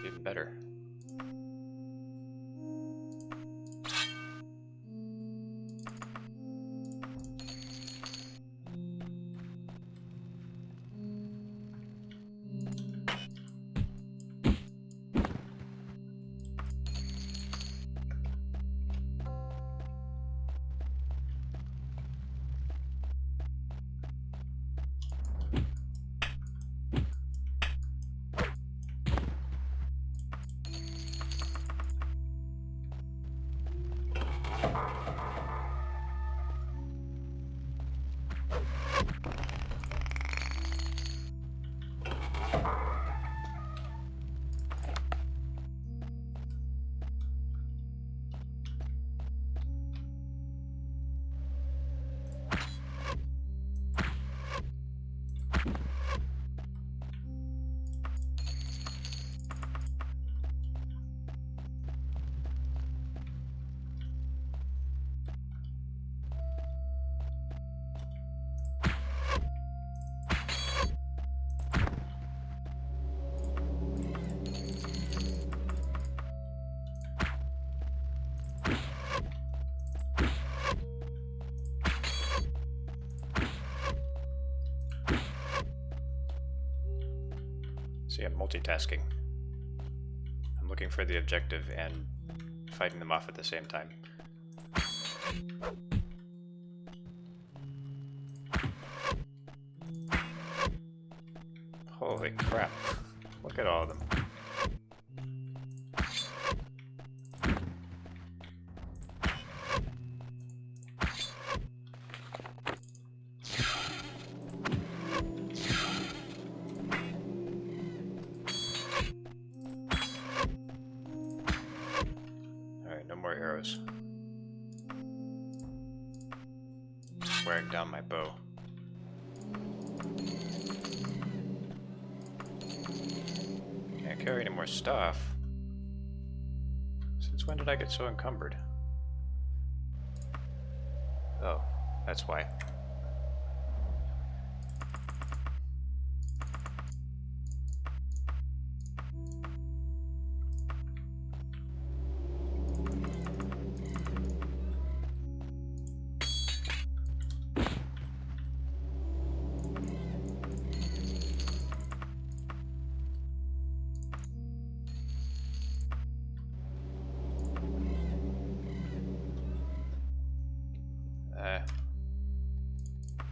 even better. See, I'm multitasking. I'm looking for the objective and fighting them off at the same time. Holy crap. Look at all of them. Alright, no more arrows. wearing down my bow. Can't carry any more stuff. Since when did I get so encumbered? Oh, that's why.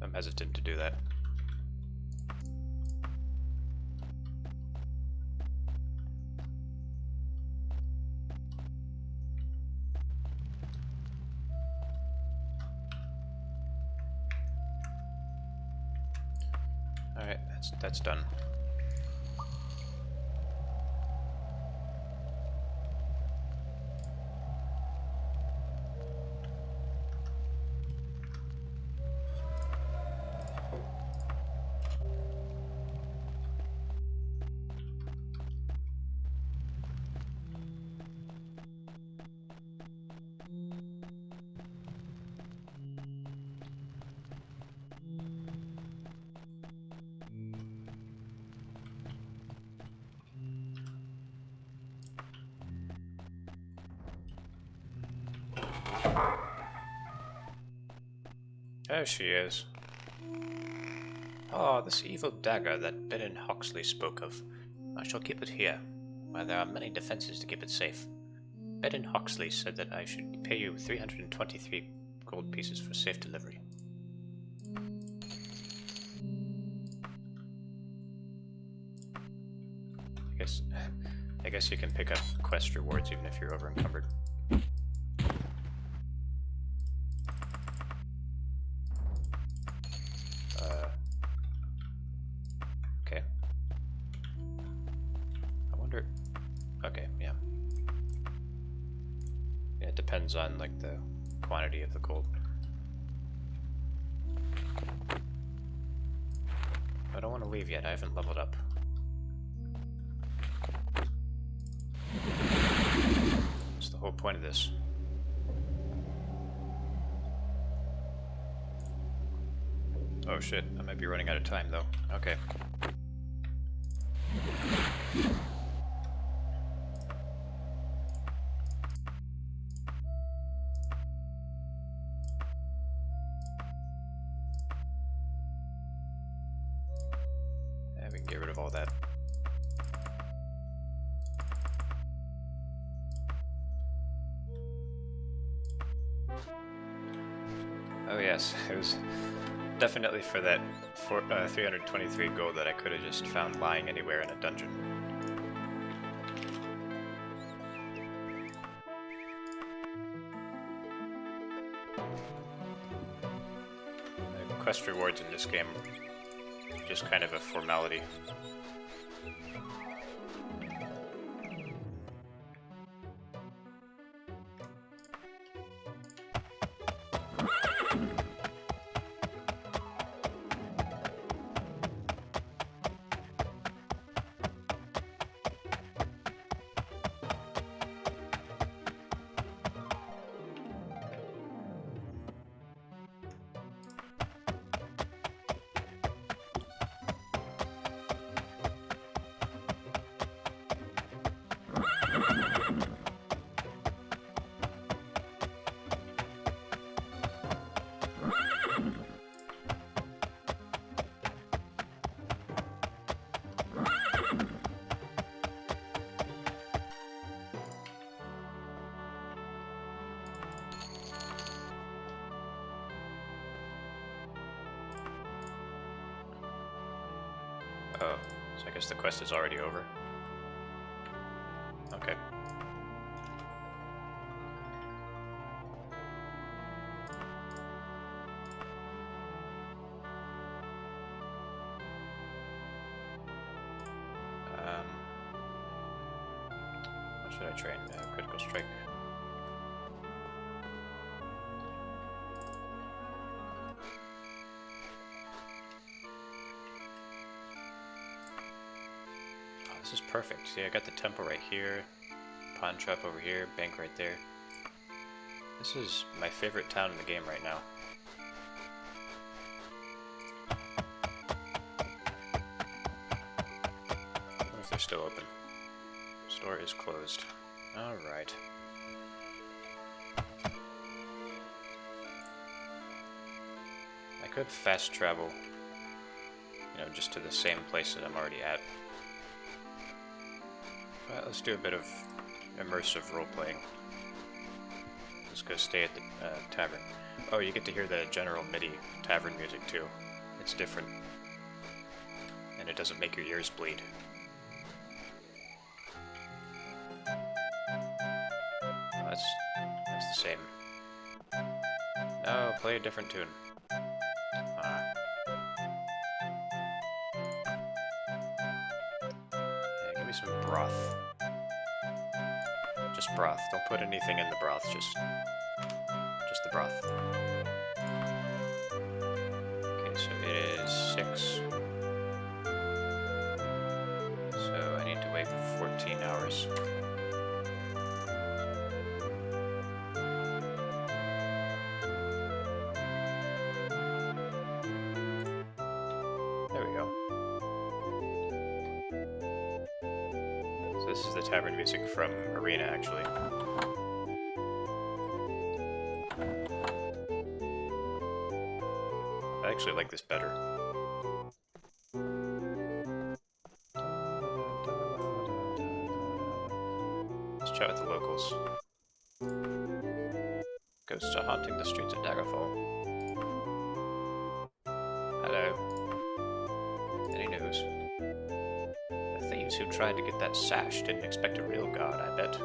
I'm hesitant to do that. Alright, that's done. There she is. Ah, this evil dagger that Ben Hoxley spoke of. I shall keep it here, where there are many defenses to keep it safe. Ben Hoxley said that I should pay you 323 gold pieces for safe delivery. I guess you can pick up quest rewards even if you're over encumbered. Okay. I wonder. Okay, yeah. Yeah, it depends on like the quantity of the gold. I don't want to leave yet. I haven't leveled up. That's the whole point of this. Oh shit, I might be running out of time though. Okay. Yeah, we can get rid of all that. Oh yes, it was definitely for that 323 gold that I could have just found lying anywhere in a dungeon. The quest rewards in this game are just kind of a formality. Oh, so I guess the quest is already over. Okay. What should I train? Critical strike. This is perfect. See, I got the temple right here, pawn shop over here, bank right there. This is my favorite town in the game right now. I wonder if they're still open. Store is closed. Alright. I could fast travel, you know, just to the same place that I'm already at. But let's do a bit of immersive role-playing. Let's go stay at the tavern. Oh, you get to hear the general MIDI tavern music too. It's different. And it doesn't make your ears bleed. Oh, that's the same. No, play a different tune. Ah. Yeah, give me some broth. Just broth. Don't put anything in the broth, just the broth. Okay, so it is 6. So I need to wait 14 hours. There we go. So this is the tavern music from Arena, actually. I actually like this better. Let's chat with the locals. Ghosts are haunting the streets of Daggerfall. Hello. Any news? The thieves who tried to get that sash didn't expect a real god, I bet.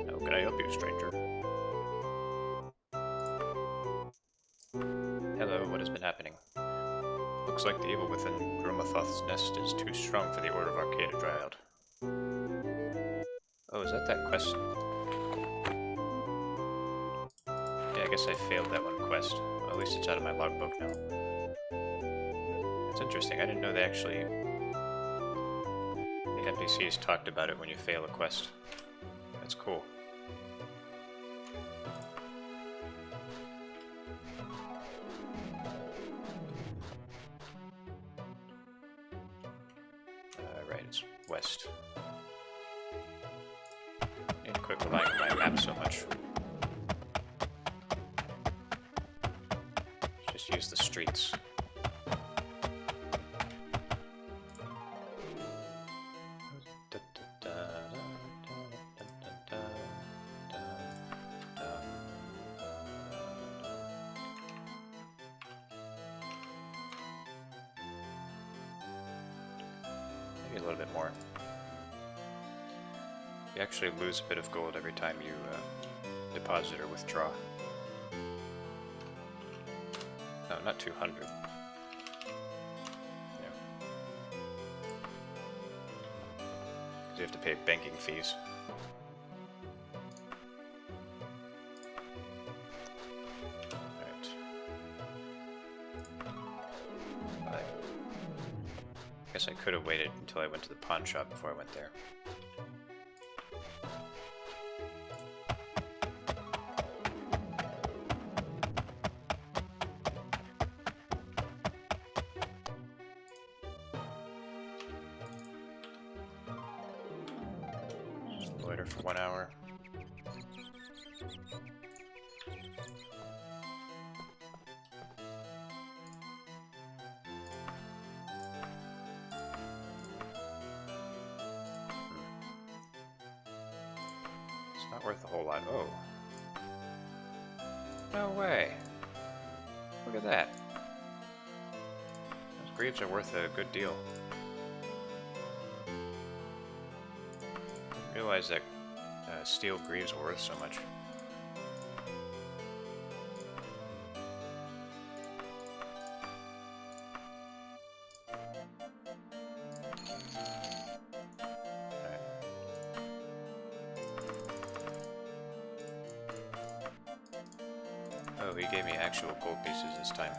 How can I help you, stranger? Hello, what has been happening? Looks like the evil within Gromathoth's nest is too strong for the Order of Arcada Dryad. Oh, is that quest? Yeah, I guess I failed that one quest. Well, at least it's out of my logbook now. It's interesting, I didn't know the NPCs talked about it when you fail a quest. That's cool. Right, it's west. Need to quit relying on my map so much. Just use the streets. Maybe a little bit more. You actually lose a bit of gold every time you deposit or withdraw. No, not 200. Yeah. Because you have to pay banking fees. Alright. I guess I could have waited until I went to the pawn shop before I went there. For 1 hour. It's not worth a whole lot. Oh. No way. Look at that. Those greaves are worth a good deal. Didn't realize that steel greaves were worth so much. Alright. Oh, he gave me actual gold pieces this time.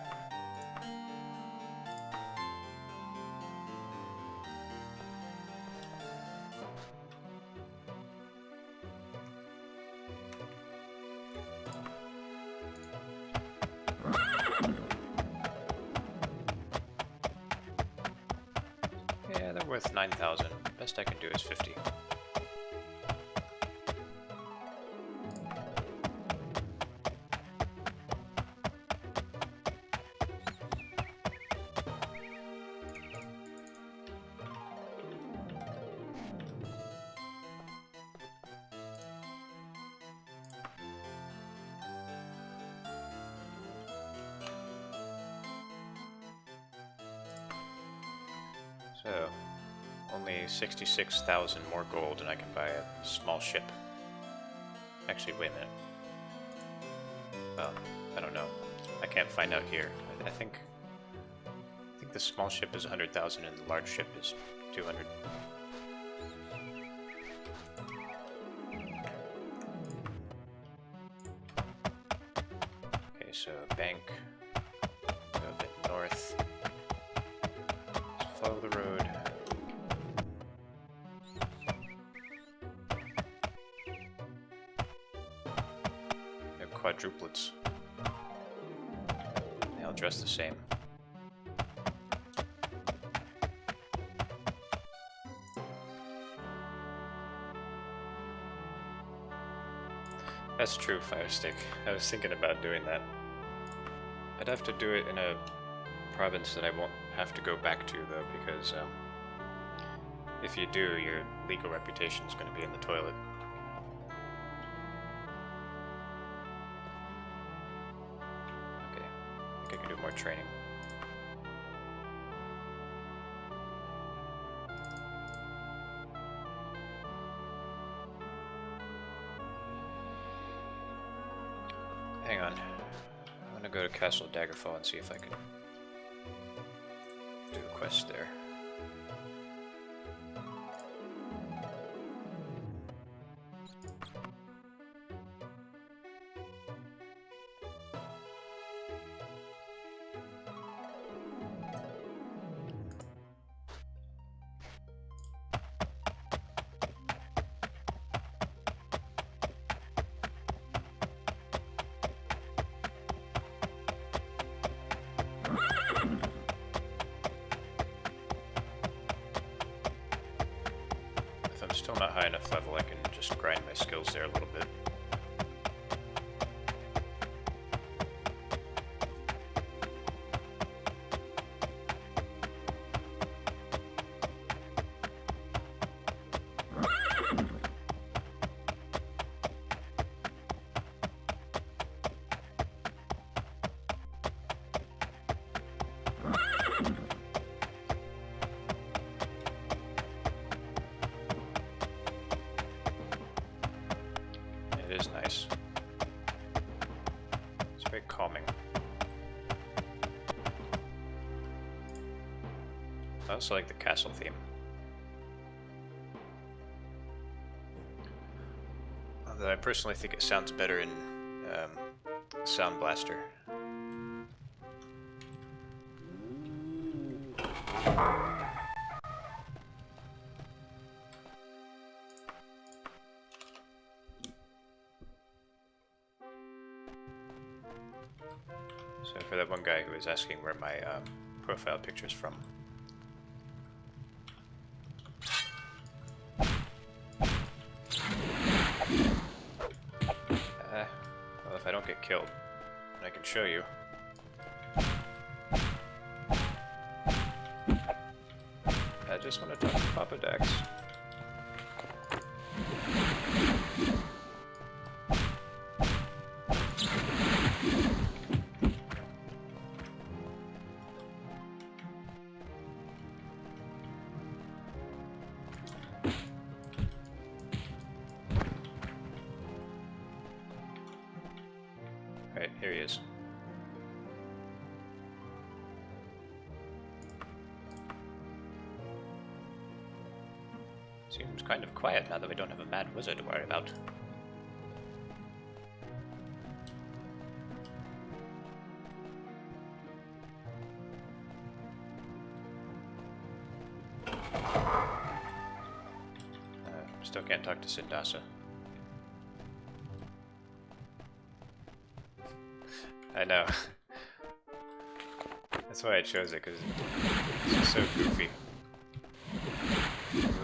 worth 9,000. Best I can do is 50. So, only 66,000 more gold and I can buy a small ship. Actually, wait a minute. I don't know. I can't find out here. I think the small ship is 100,000 and the large ship is 200. Okay, so bank, go a bit north. Follow the road. We have quadruplets. They all dress the same. That's true, Firestick. I was thinking about doing that. I'd have to do it in a province that I won't have to go back to, though, because if you do, your legal reputation is going to be in the toilet. Okay, I think I can do more training. Hang on. I'm going to go to Castle Daggerfall and see if I can do a quest there. I'm still not high enough level, I can just grind my skills there a little bit. It is nice. It's very calming. I also like the castle theme. Although I personally think it sounds better in Sound Blaster. So for that one guy who was asking where my profile picture's from. Well, if I don't get killed, then I can show you. I just want to talk to Papa Dax. Alright, here he is. Seems kind of quiet now that we don't have a mad wizard to worry about. Still can't talk to Sindasa. I know. That's why I chose it, because it's just so goofy.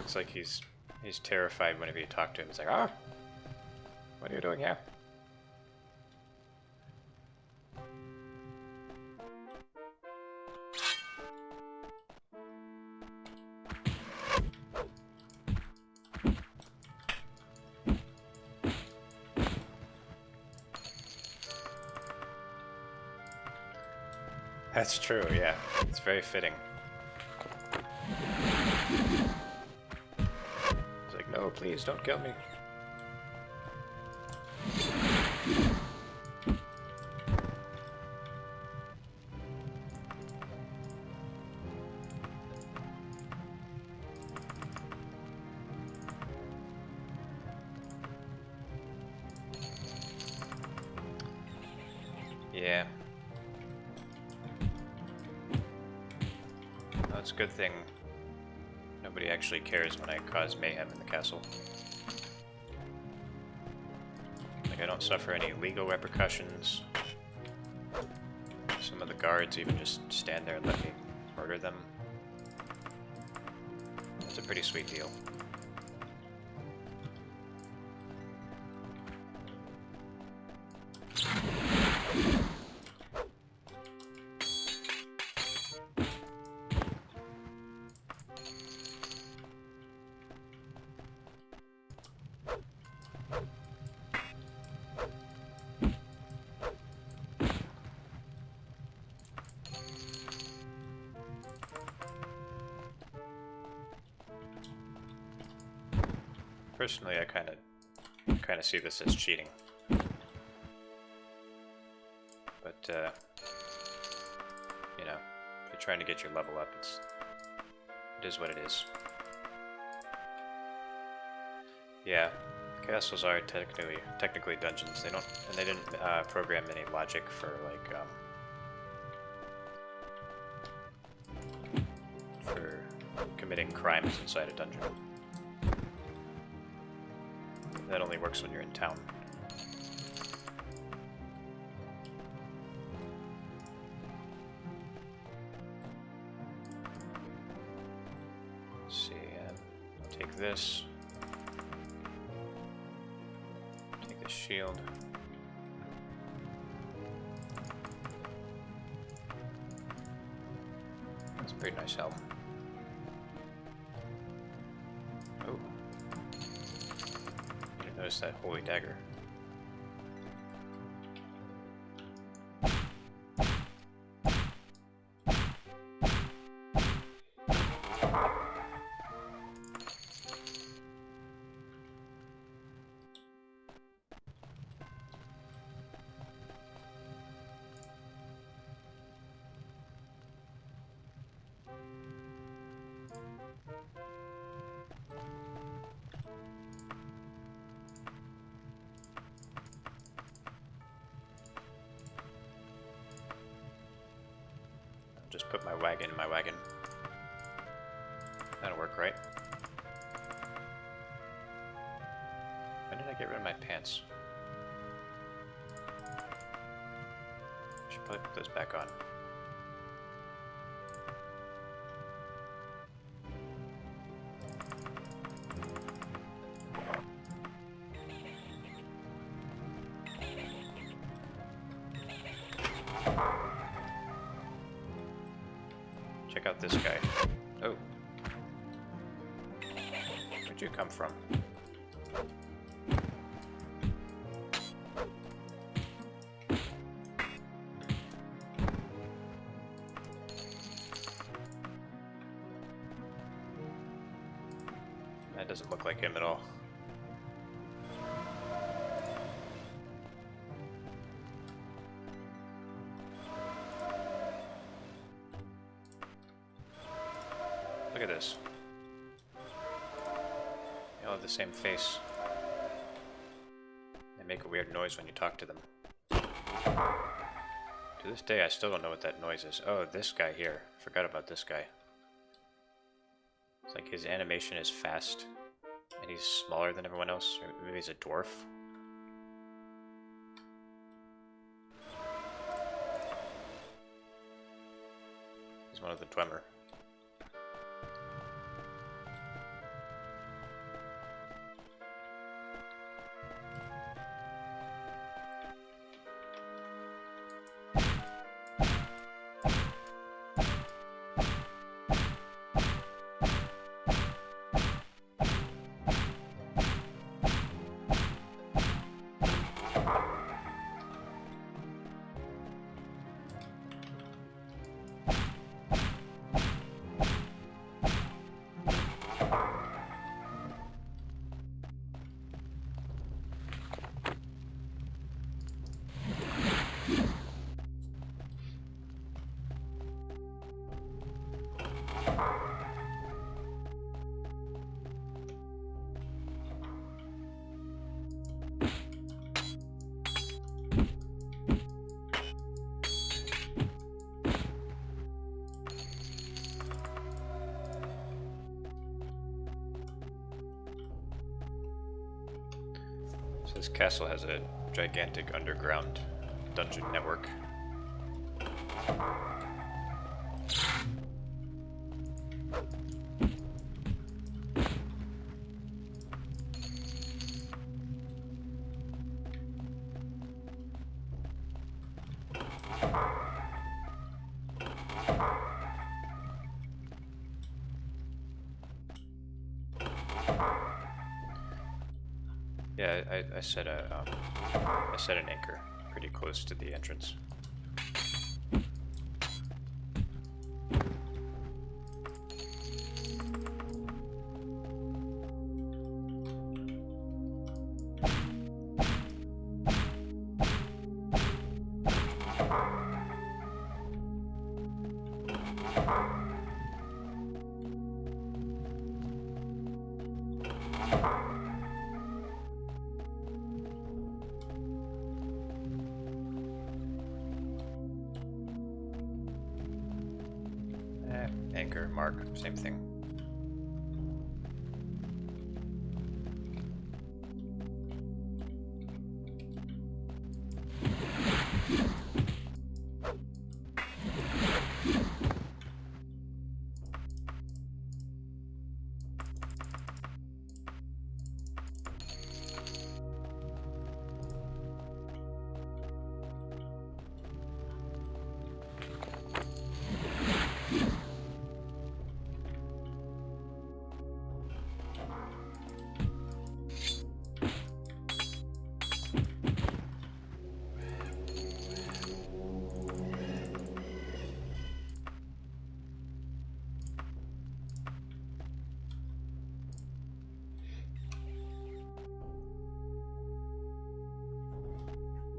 Looks like he's terrified whenever you talk to him. He's like, ah, what are you doing here? That's true, yeah. It's very fitting. He's like, no, please, don't kill me. Yeah. Well, it's a good thing nobody actually cares when I cause mayhem in the castle. Like, I don't suffer any legal repercussions. Some of the guards even just stand there and let me murder them. That's a pretty sweet deal. Personally, I kind of see this as cheating, but you know, if you're trying to get your level up, it is what it is. Yeah, castles are technically dungeons. They didn't program any logic for like for committing crimes inside a dungeon. That only works when you're in town. Let's see, I'll take this. Take the shield. That's a pretty nice helm. Oh. Notice that holy dagger. Just put my wagon in my wagon. That'll work, right? When did I get rid of my pants? Should probably put those back on. Check out this guy. Oh. Where'd you come from? That doesn't look like him at all. Look at this. They all have the same face. They make a weird noise when you talk to them. To this day, I still don't know what that noise is. Oh, this guy here. Forgot about this guy. It's like his animation is fast, and he's smaller than everyone else. Or maybe he's a dwarf. He's one of the Dwemer. So this castle has a gigantic underground dungeon network. Yeah, I set an anchor pretty close to the entrance. Anchor, mark, same thing.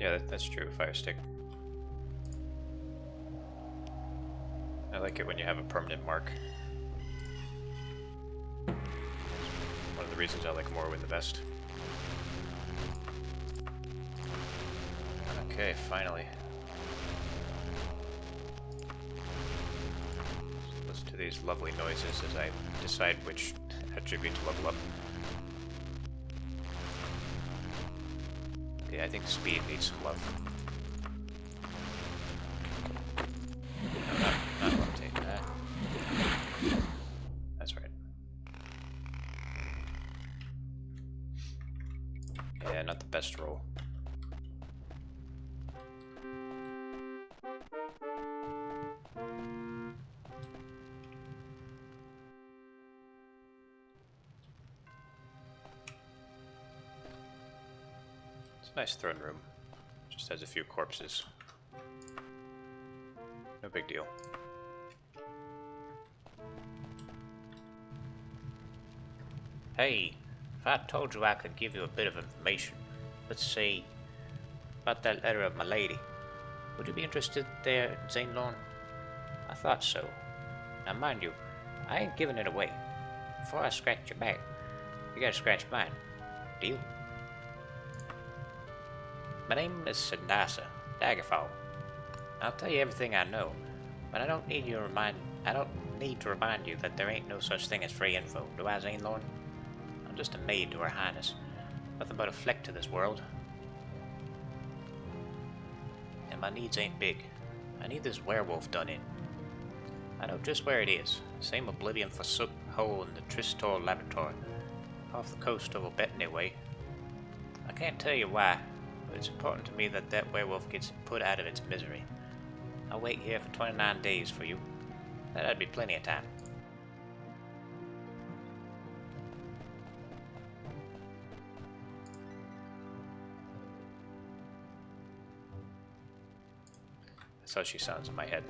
Yeah, that's true, fire stick. I like it when you have a permanent mark. One of the reasons I like Morrowind the best. Okay, finally. Listen to these lovely noises as I decide which attribute to level up. Yeah, I think speed needs some love. No, not rotate that. That's right. Yeah, not the best roll. It's a nice throne room. Just has a few corpses. No big deal. Hey, if I told you I could give you a bit of information, let's say, about that letter of my lady, would you be interested there, Zainlorn? I thought so. Now mind you, I ain't giving it away. Before I scratch your back, you gotta scratch mine. Deal? My name is Sindasa, Daggerfall. I'll tell you everything I know, but I don't need to remind you that there ain't no such thing as free info, do I, Zainlorn? I'm just a maid to Her Highness. Nothing but a fleck to this world. And my needs ain't big. I need this werewolf done in. I know just where it is. Same oblivion forsook hole in the Tristor laboratory. Off the coast of Obetany way. I can't tell you why, but it's important to me that that werewolf gets put out of its misery. I'll wait here for 29 days for you. That'd be plenty of time. That's how she sounds in my head.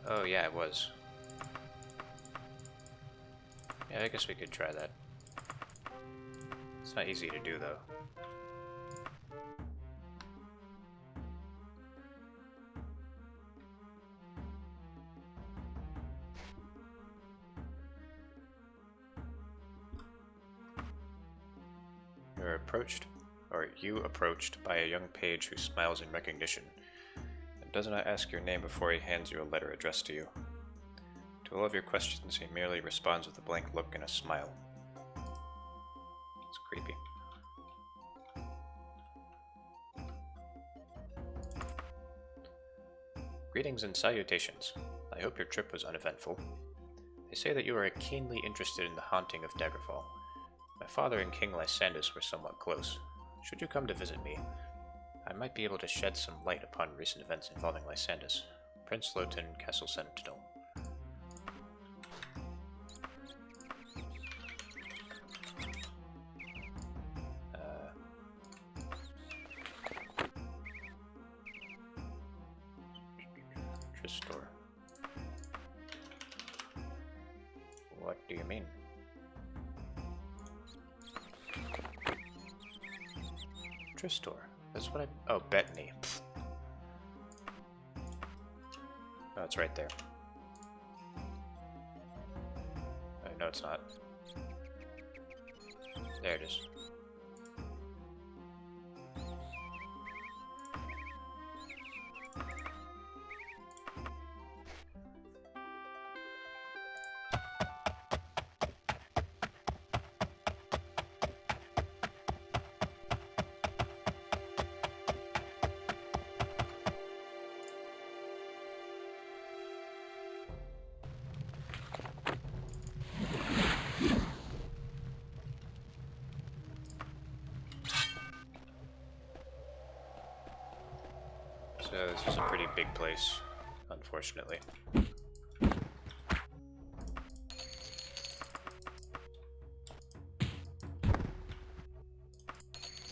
Oh yeah, it was. Yeah, I guess we could try that. It's not easy to do though. You approached by a young page who smiles in recognition, and does not ask your name before he hands you a letter addressed to you. To all of your questions, he merely responds with a blank look and a smile. It's creepy. Greetings and salutations. I hope your trip was uneventful. They say that you are keenly interested in the haunting of Daggerfall. My father and King Lysandus were somewhat close. Should you come to visit me, I might be able to shed some light upon recent events involving Lysandus, Prince Loten, Castle Sentinel. Store. What do you mean? Tristor. That's what I... Oh, Bettany. Oh, it's right there. Oh, no, it's not. There it is. So this is a pretty big place, unfortunately.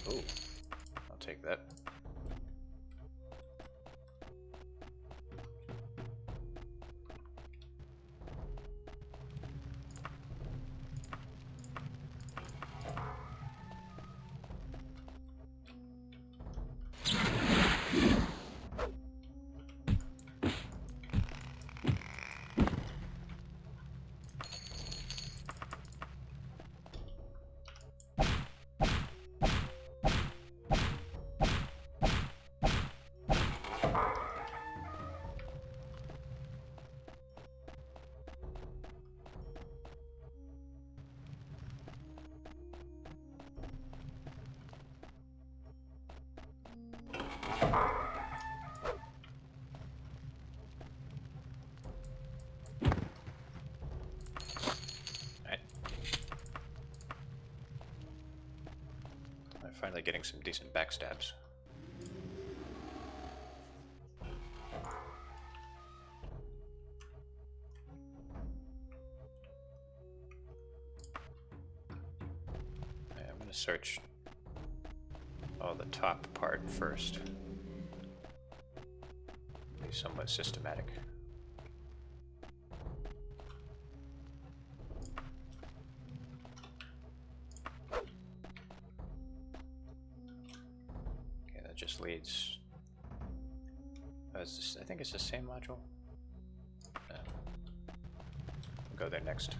Ooh, I'll take that. Finally getting some decent backstabs. I'm going to search all the top part first. Be somewhat systematic. Just leads. I think it's the same module. We'll go there next.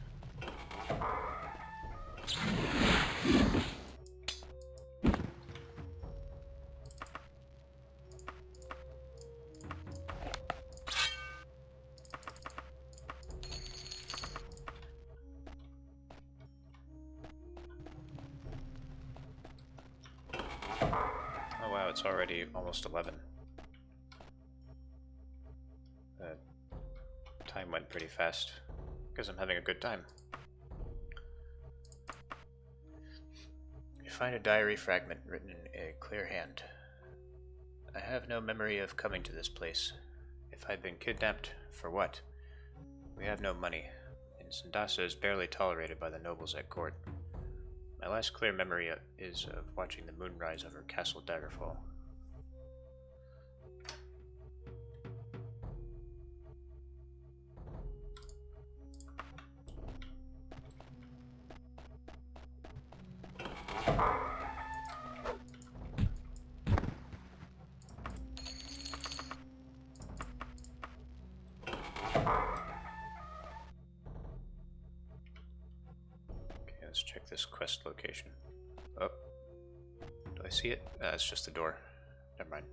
It's already almost 11. Time went pretty fast, because I'm having a good time. You find a diary fragment written in a clear hand. I have no memory of coming to this place. If I'd been kidnapped, for what? We have no money, and Sandasa is barely tolerated by the nobles at court. My last clear memory is of watching the moon rise over Castle Daggerfall. Let's check this quest location. Oh, Do I see it? It's just the door. Never mind.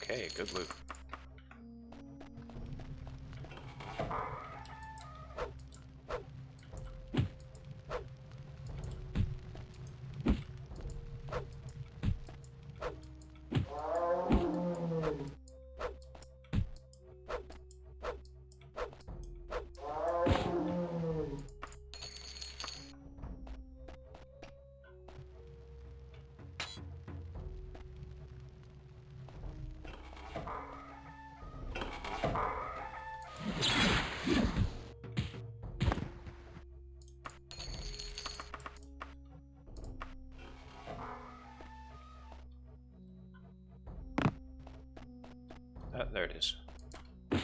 Okay, good loot. There it is. Oh,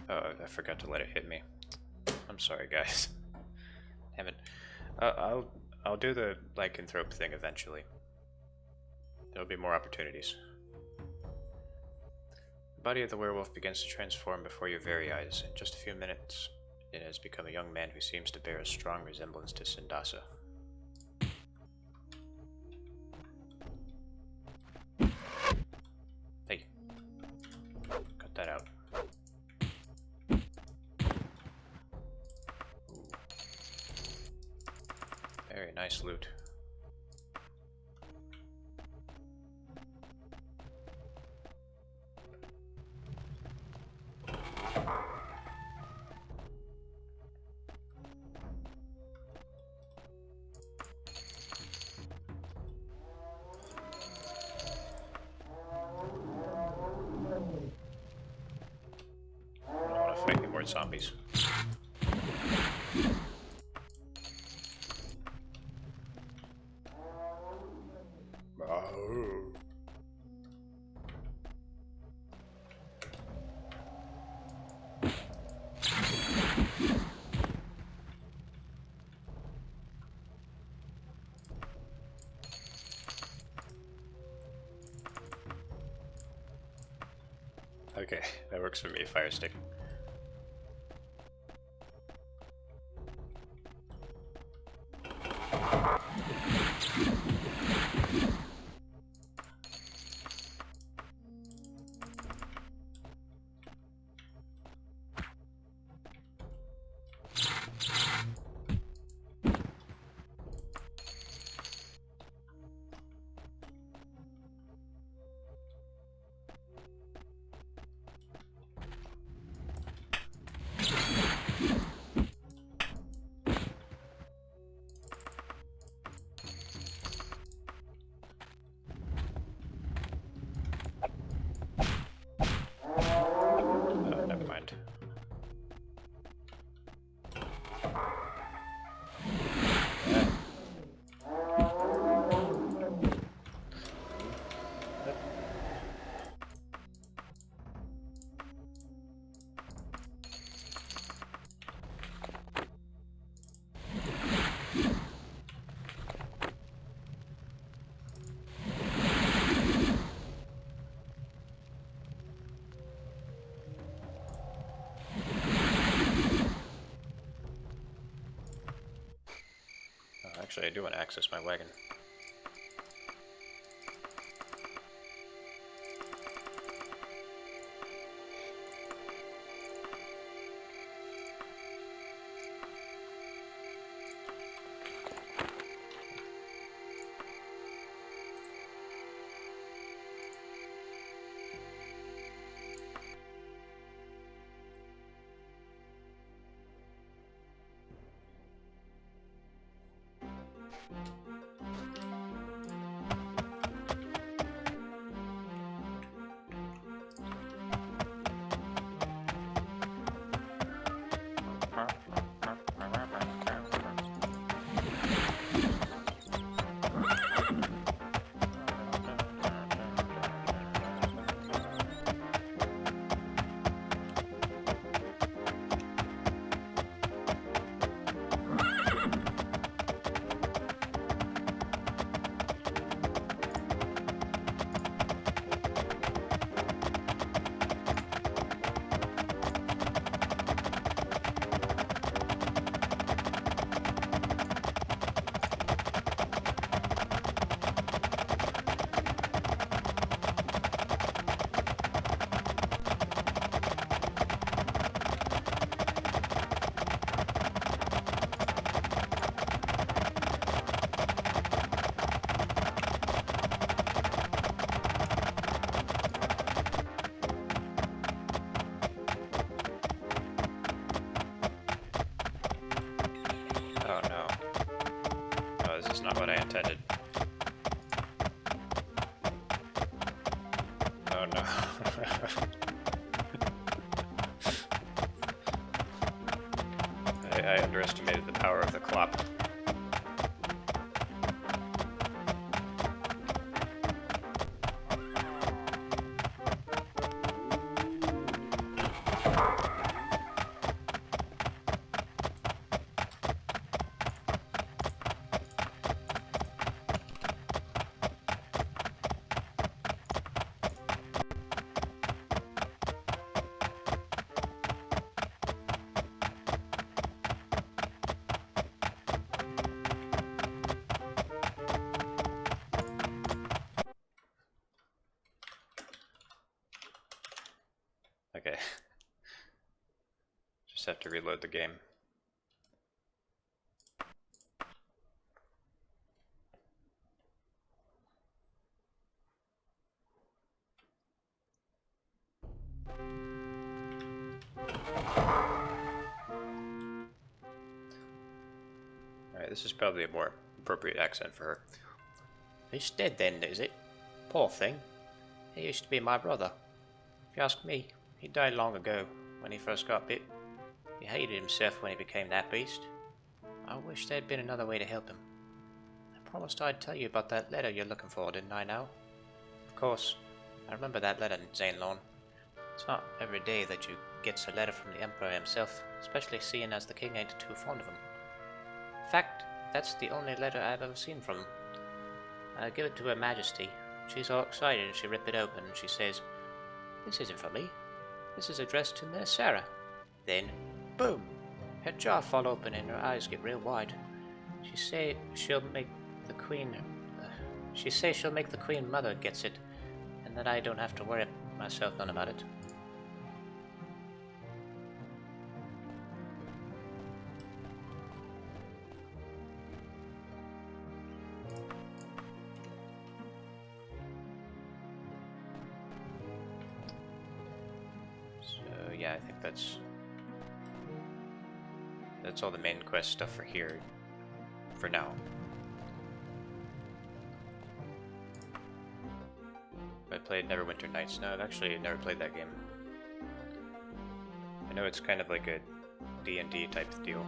I forgot to let it hit me. I'm sorry, guys. Damn it. I'll do the lycanthrope thing eventually. There'll be more opportunities. The body of the werewolf begins to transform before your very eyes. In just a few minutes, it has become a young man who seems to bear a strong resemblance to Sindasa. Hey, cut that out. Ooh. Very nice loot. I don't want to fight any more zombies. Okay, that works for me, fire stick. Never mind. Actually, I do want to access my wagon. no. I underestimated the power of the clop. Okay. Just have to reload the game. Alright, this is probably a more appropriate accent for her. He's dead then, is it? Poor thing. He used to be my brother. If you ask me, he died long ago, when he first got bit. He hated himself when he became that beast. I wish there'd been another way to help him. I promised I'd tell you about that letter you're looking for, didn't I now? Of course, I remember that letter, Zainlon. It's not every day that you gets a letter from the Emperor himself, especially seeing as the king ain't too fond of him. In fact, that's the only letter I've ever seen from him. I give it to Her Majesty. She's all excited and she ripped it open and she says, "This isn't for me. This is addressed to Miss Sarah." Then, boom! Her jaw fall open and her eyes get real wide. She say she'll make the queen mother gets it, and that I don't have to worry myself none about it. So yeah, I think that's all the main quest stuff for here, for now. I played Neverwinter Nights. No, I've actually never played that game. I know it's kind of like a D&D type deal.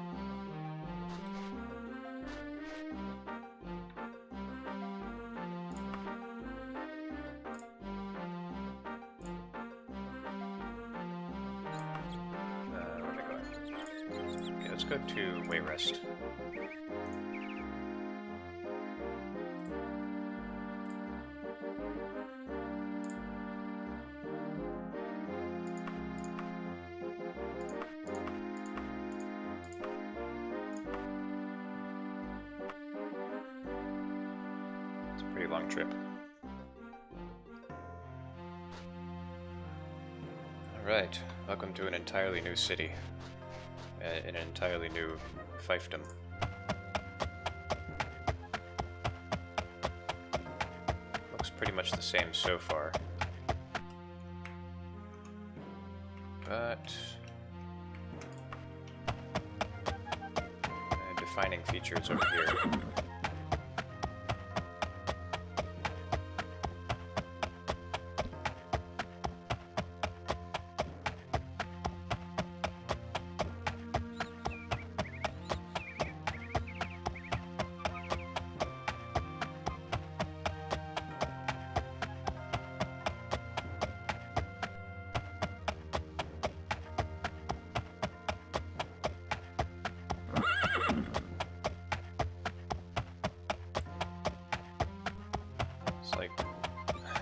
Where am I going? Okay, let's go to Wayrest. Long trip. Alright, welcome to an entirely new city. In an entirely new fiefdom. Looks pretty much the same so far. But defining features over here.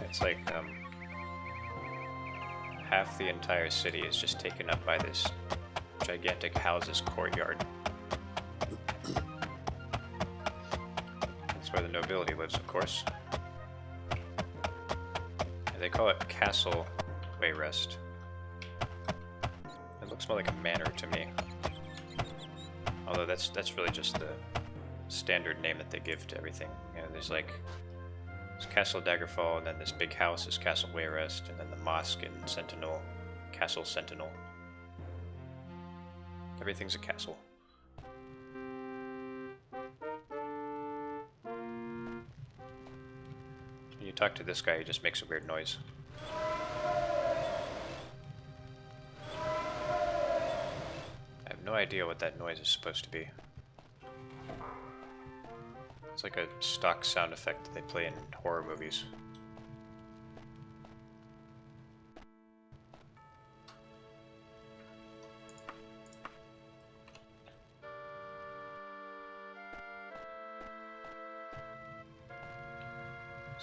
It's like half the entire city is just taken up by this gigantic houses courtyard. That's where the nobility lives, of course. And they call it Castle Wayrest. It looks more like a manor to me. Although that's really just the standard name that they give to everything. You know, there's Castle Daggerfall, and then this big house is Castle Wayrest, and then the mosque and Sentinel, Castle Sentinel. Everything's a castle. When you talk to this guy, he just makes a weird noise. no idea what that noise is supposed to be. It's like a stock sound effect that they play in horror movies.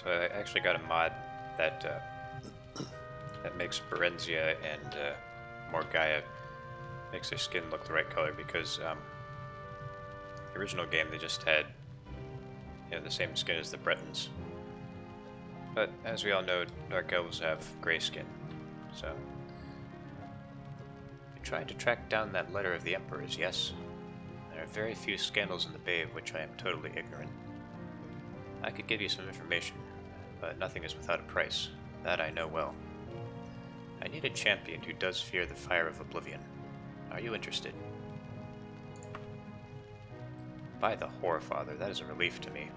So I actually got a mod that that makes Berenzia and Morgaia, makes their skin look the right color, because the original game they just had the same skin as the Bretons. But as we all know, Dark Elves have gray skin, so... You tried to track down that letter of the Emperor's, yes? There are very few scandals in the Bay of which I am totally ignorant. I could give you some information, but nothing is without a price. That I know well. I need a champion who does fear the fire of oblivion. Are you interested? By the Whorefather, that is a relief to me.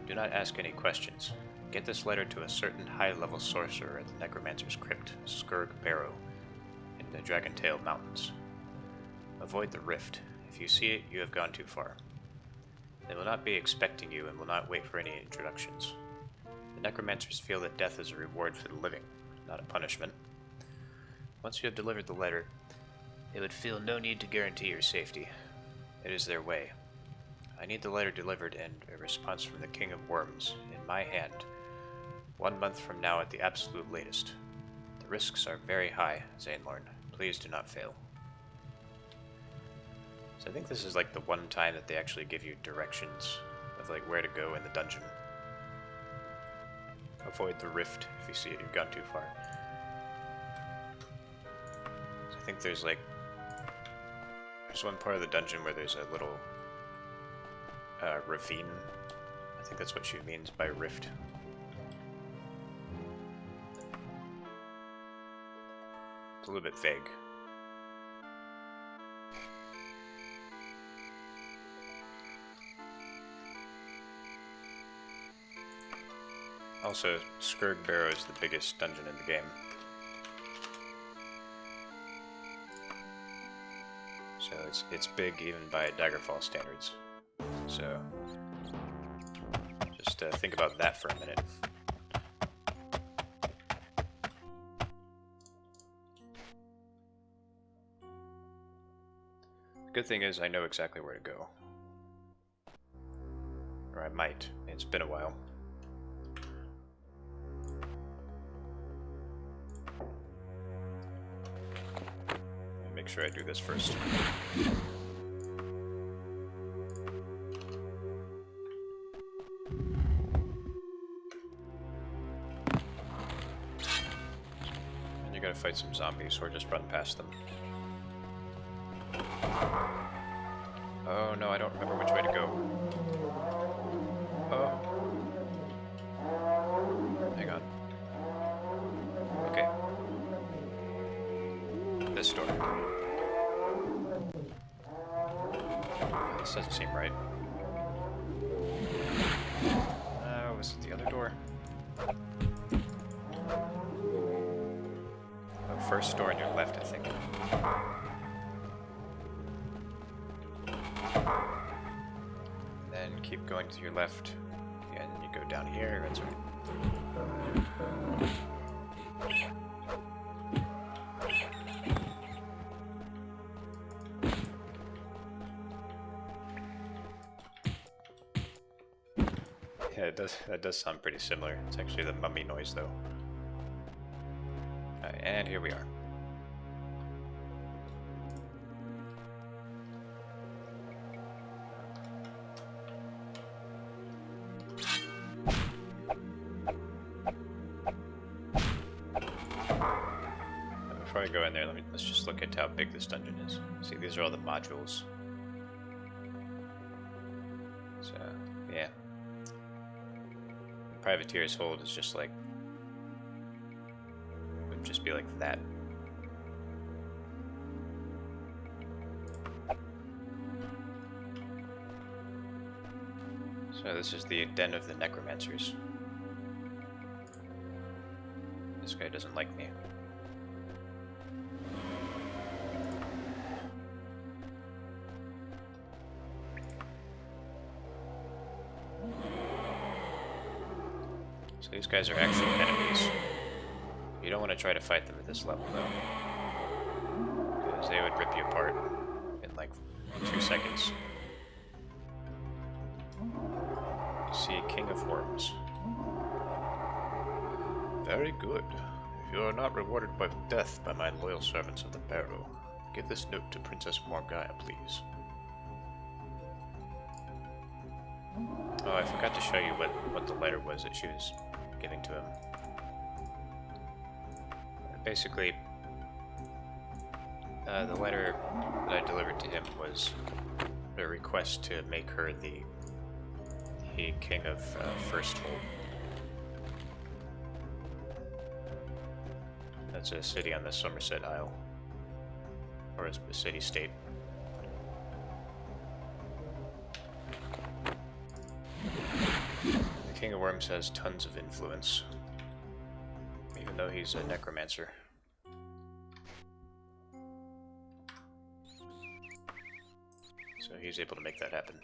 Do not ask any questions. Get this letter to a certain high-level sorcerer at the Necromancer's Crypt, Skurg Barrow, in the Dragontail Mountains. Avoid the rift. If you see it, you have gone too far. They will not be expecting you and will not wait for any introductions. The Necromancers feel that death is a reward for the living, not a punishment. Once you have delivered the letter, they would feel no need to guarantee your safety. It is their way. I need the letter delivered and a response from the King of Worms, in my hand, 1 month from now at the absolute latest. The risks are very high, Zainlorn. Please do not fail. So I think this is like the one time that they actually give you directions of like where to go in the dungeon. Avoid the rift. If you see it, you've gone too far. So I think there's one part of the dungeon where there's a little ravine. I think that's what she means by rift. It's a little bit vague. Also, Skurg Barrow is the biggest dungeon in the game. So it's big even by Daggerfall standards. So just think about that for a minute. The good thing is I know exactly where to go. Or I might. It's been a while. Make sure I do this first. And you gotta fight some zombies or just run past them. Oh no, I don't remember which way to go. Oh. Hang on. Okay. This door. This doesn't seem right. Was it the other door? Oh, first door on your left, I think. Then keep going to your left. Yeah, and then you go down here, that's right. Yeah, that does sound pretty similar. It's actually the mummy noise, though. Alright, and here we are. And before I go in there, let's just look at how big this dungeon is. See, these are all the modules. So, yeah. Privateer's Hold is just like, would just be like that. So this is the Den of the Necromancers. This guy doesn't like me. So these guys are actually enemies. You don't want to try to fight them at this level, though. Because they would rip you apart in like 2 seconds. You see a King of Worms. Very good. If you are not rewarded by death by my loyal servants of the Barrow, give this note to Princess Morgaya, please. Oh, I forgot to show you what the letter was that she was giving to him. Basically, the letter that I delivered to him was a request to make her the king of First Hold. That's a city on the Somerset Isle, or a city-state. The King of Worms has tons of influence, even though he's a necromancer. So he's able to make that happen.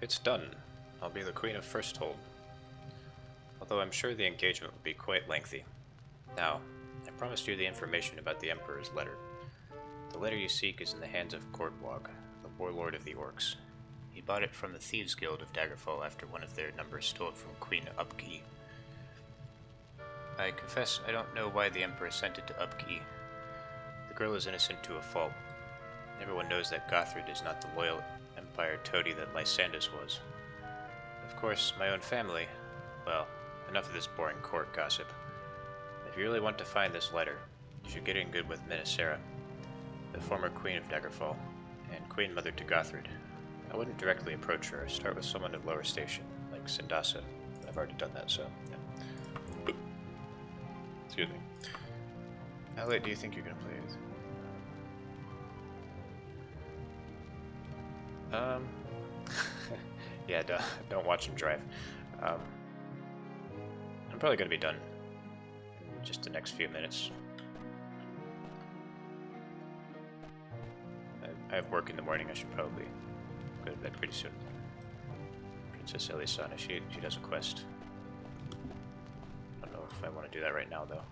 It's done. I'll be the Queen of First Hold. Although I'm sure the engagement will be quite lengthy. Now, I promised you the information about the Emperor's letter. The letter you seek is in the hands of Kortwog, the warlord of the Orcs. He bought it from the Thieves' Guild of Daggerfall after one of their numbers stole it from Queen Upkey. I confess I don't know why the Emperor sent it to Upkey. The girl is innocent to a fault. Everyone knows that Gothrid is not the loyal Empire toady that Lysandus was. Of course, my own family. Well, enough of this boring court gossip. If you really want to find this letter, you should get in good with Minisera, the former Queen of Daggerfall, and Queen Mother to Gothrid. I wouldn't directly approach her. Start with someone of lower station, like Sindasa. I've already done that, so yeah. Excuse me. How late do you think you're gonna play it? Yeah, don't watch him drive. I'm probably gonna be done in just the next few minutes. I have work in the morning. I should probably go to bed pretty soon. Princess Elisana, she does a quest. I don't know if I want to do that right now, though.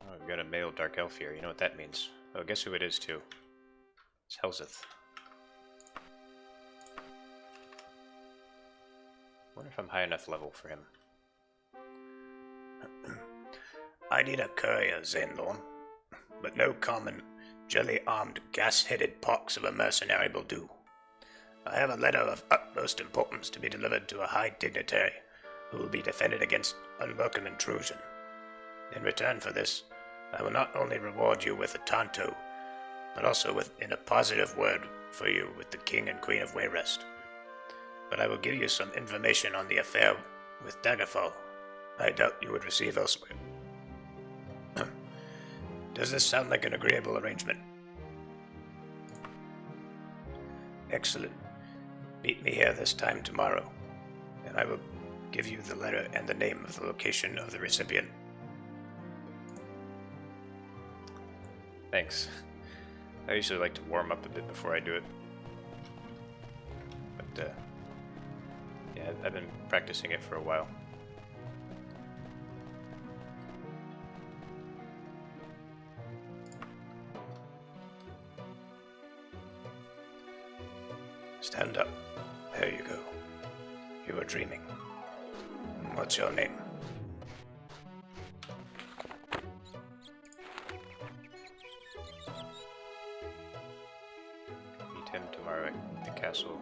Oh, we've got a male Dark Elf here. You know what that means. Oh, guess who it is, too. It's Helseth. Wonder if I'm high enough level for him. I need a courier, Zenlorn, but no common, jelly-armed, gas-headed pox of a mercenary will do. I have a letter of utmost importance to be delivered to a high dignitary who will be defended against unwelcome intrusion. In return for this, I will not only reward you with a tanto, but also in a positive word for you with the King and Queen of Wayrest. But I will give you some information on the affair with Daggerfall I doubt you would receive elsewhere. Does this sound like an agreeable arrangement? Excellent. Meet me here this time tomorrow, and I will give you the letter and the name of the location of the recipient. Thanks. I usually like to warm up a bit before I do it. But, yeah, I've been practicing it for a while. Stand up. There you go. You were dreaming. What's your name? Meet him tomorrow at the castle.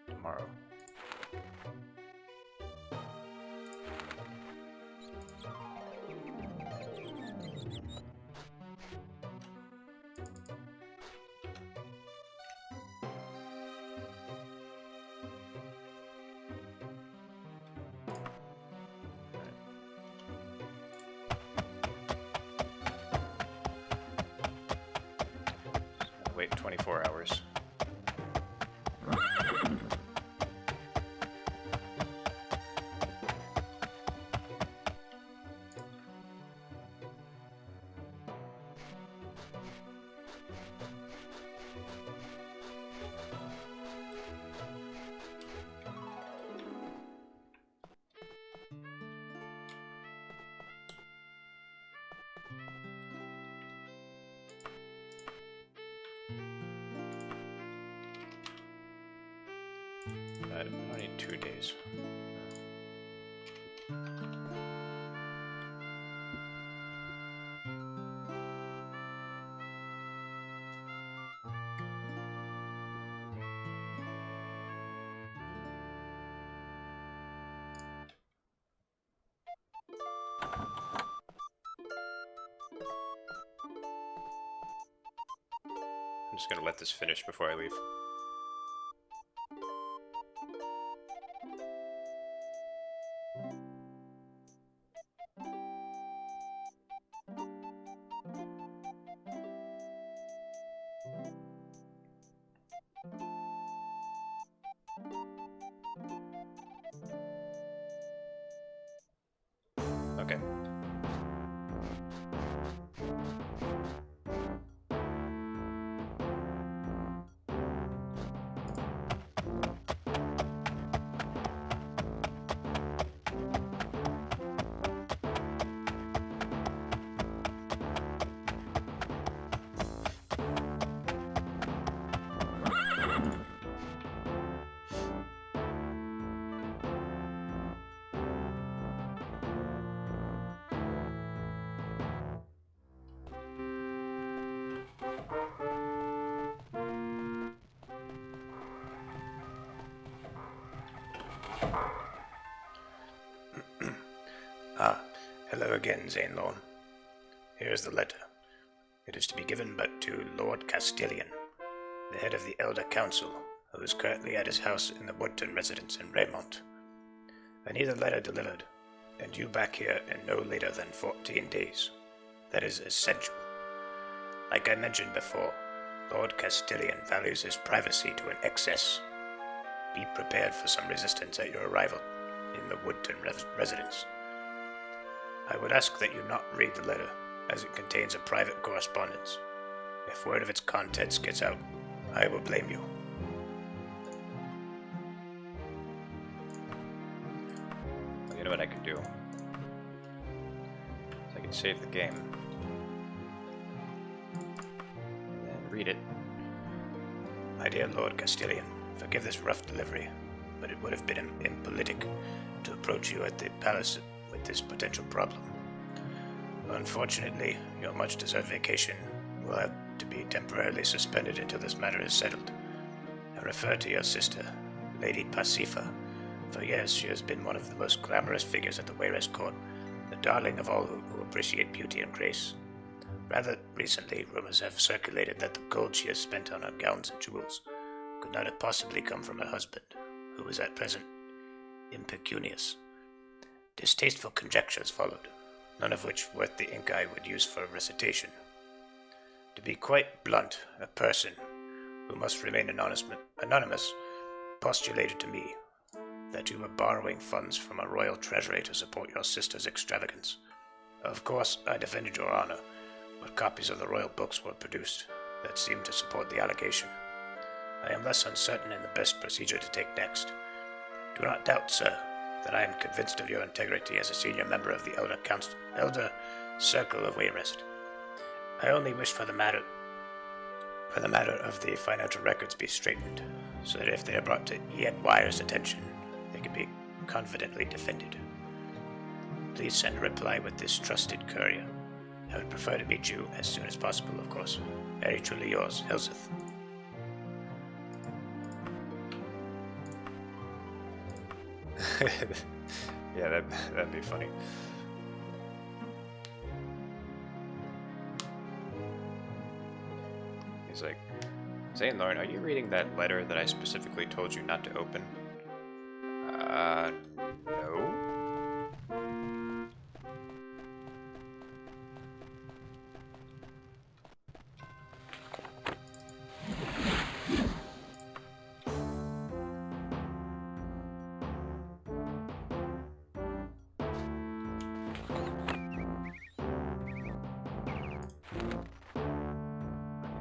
Tomorrow. Wait 24 hours. I don't need 2 days. I'm just gonna let this finish before I leave. Okay. Hello again, Zainlorn. Here is the letter. It is to be given but to Lord Castilian, the head of the Elder Council, who is currently at his house in the Woodton residence in Raymont. I need the letter delivered, and you back here in no later than 14 days. That is essential. Like I mentioned before, Lord Castilian values his privacy to an excess. Be prepared for some resistance at your arrival in the Woodton residence. I would ask that you not read the letter, as it contains a private correspondence. If word of its contents gets out, I will blame you. Well, you know what I can do? I can save the game. And then read it. My dear Lord Castilian, forgive this rough delivery, but it would have been impolitic to approach you at the palace with this potential problem. Unfortunately, your much-deserved vacation will have to be temporarily suspended until this matter is settled. I refer to your sister, Lady Pasifa. For years, she has been one of the most glamorous figures at the Wayrest court, the darling of all who appreciate beauty and grace. Rather recently, rumors have circulated that the gold she has spent on her gowns and jewels could not have possibly come from her husband, who is at present impecunious. Distasteful conjectures followed, none of which worth the ink I would use for recitation. To be quite blunt, a person, who must remain anonymous, postulated to me that you were borrowing funds from a royal treasury to support your sister's extravagance. Of course, I defended your honor, but copies of the royal books were produced that seemed to support the allegation. I am less uncertain in the best procedure to take next. Do not doubt, sir, that I am convinced of your integrity as a senior member of the Elder Circle of Wayrest. I only wish for the matter will the matter of the financial records be straightened, so that if they are brought to Ian Wire's attention, they can be confidently defended. Please send a reply with this trusted courier. I would prefer to meet you as soon as possible, of course. Very truly yours, Helseth. Yeah, that'd be funny. He's like, Zane Lauren, are you reading that letter that I specifically told you not to open? No.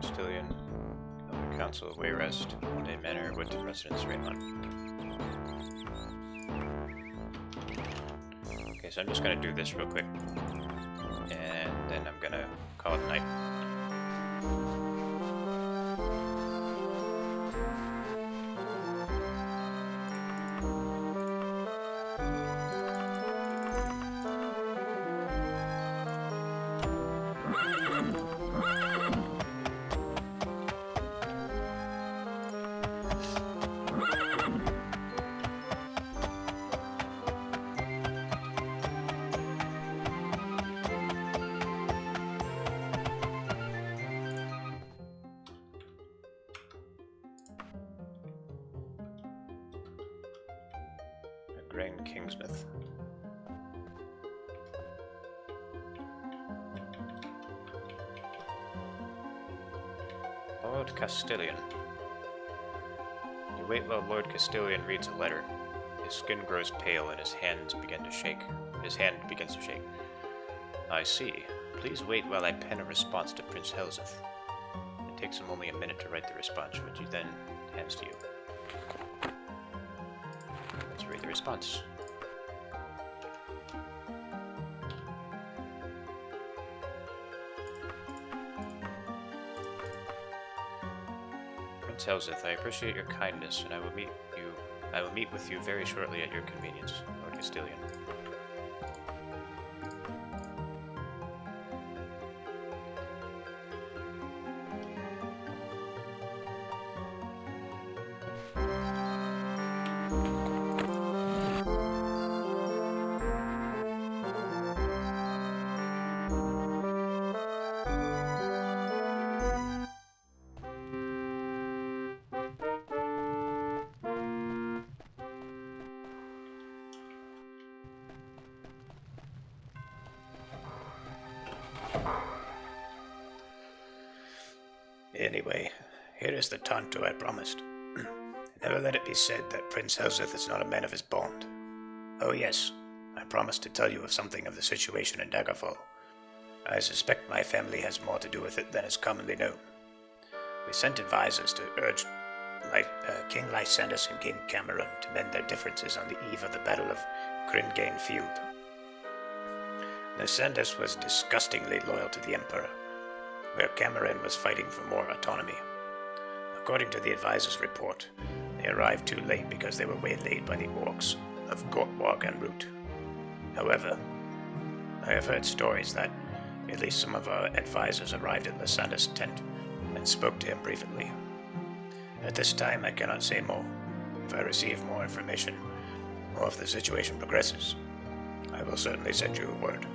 Castilian, Council of Wayrest, Monday Manor, Woodton Residence, Raymond. Okay, so I'm just gonna do this real quick, and then I'm gonna call it night. Grand Kingsmith. Lord Castilian. You wait while Lord Castilian reads a letter. His skin grows pale and his hand begins to shake. I see. Please wait while I pen a response to Prince Helseth. It takes him only a minute to write the response, which he then hands to you. Let's read the response. Prince Helseth, I appreciate your kindness, and I will meet with you very shortly at your convenience, Lord Castilian. Anyway, here is the tanto I promised. Never let it be said that Prince Helseth is not a man of his bond. Oh yes, I promised to tell you of something of the situation in Daggerfall. I suspect my family has more to do with it than is commonly known. We sent advisors to urge King Lysander and King Cameron to mend their differences on the eve of the Battle of Gringane Field. Lysander was disgustingly loyal to the Emperor, where Cameron was fighting for more autonomy. According to the advisor's report, they arrived too late because they were waylaid by the orcs of Gortwog en route. However, I have heard stories that at least some of our advisors arrived at Lysander's tent and spoke to him briefly. At this time, I cannot say more. If I receive more information, or if the situation progresses, I will certainly send you a word.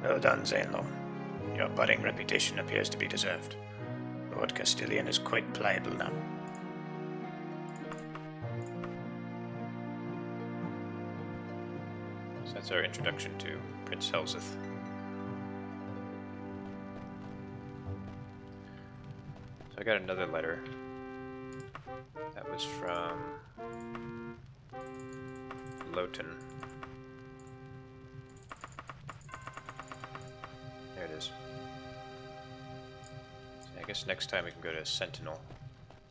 Well done, Zainlo. Your budding reputation appears to be deserved. Lord Castilian is quite pliable now. So that's our introduction to Prince Helseth. So I got another letter. That was from Lowton. There it is. So I guess next time we can go to Sentinel.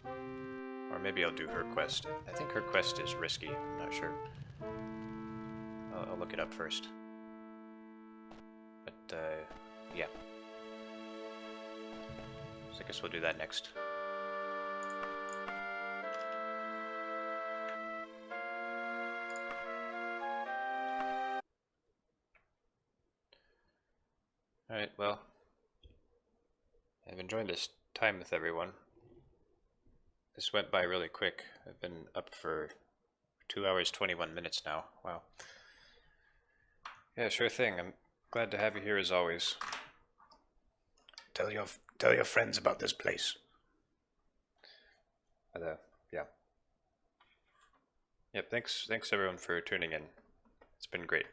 Or maybe I'll do her quest. I think her quest is risky. I'm not sure. I'll look it up first. But, yeah. So I guess we'll do that next. Alright, well, I've enjoyed this time with everyone. This went by really quick. I've been up for 2 hours 21 minutes now. Wow. Yeah, sure thing. I'm glad to have you here as always. Tell your friends about this place. Yeah. Yep, thanks everyone for tuning in. It's been great.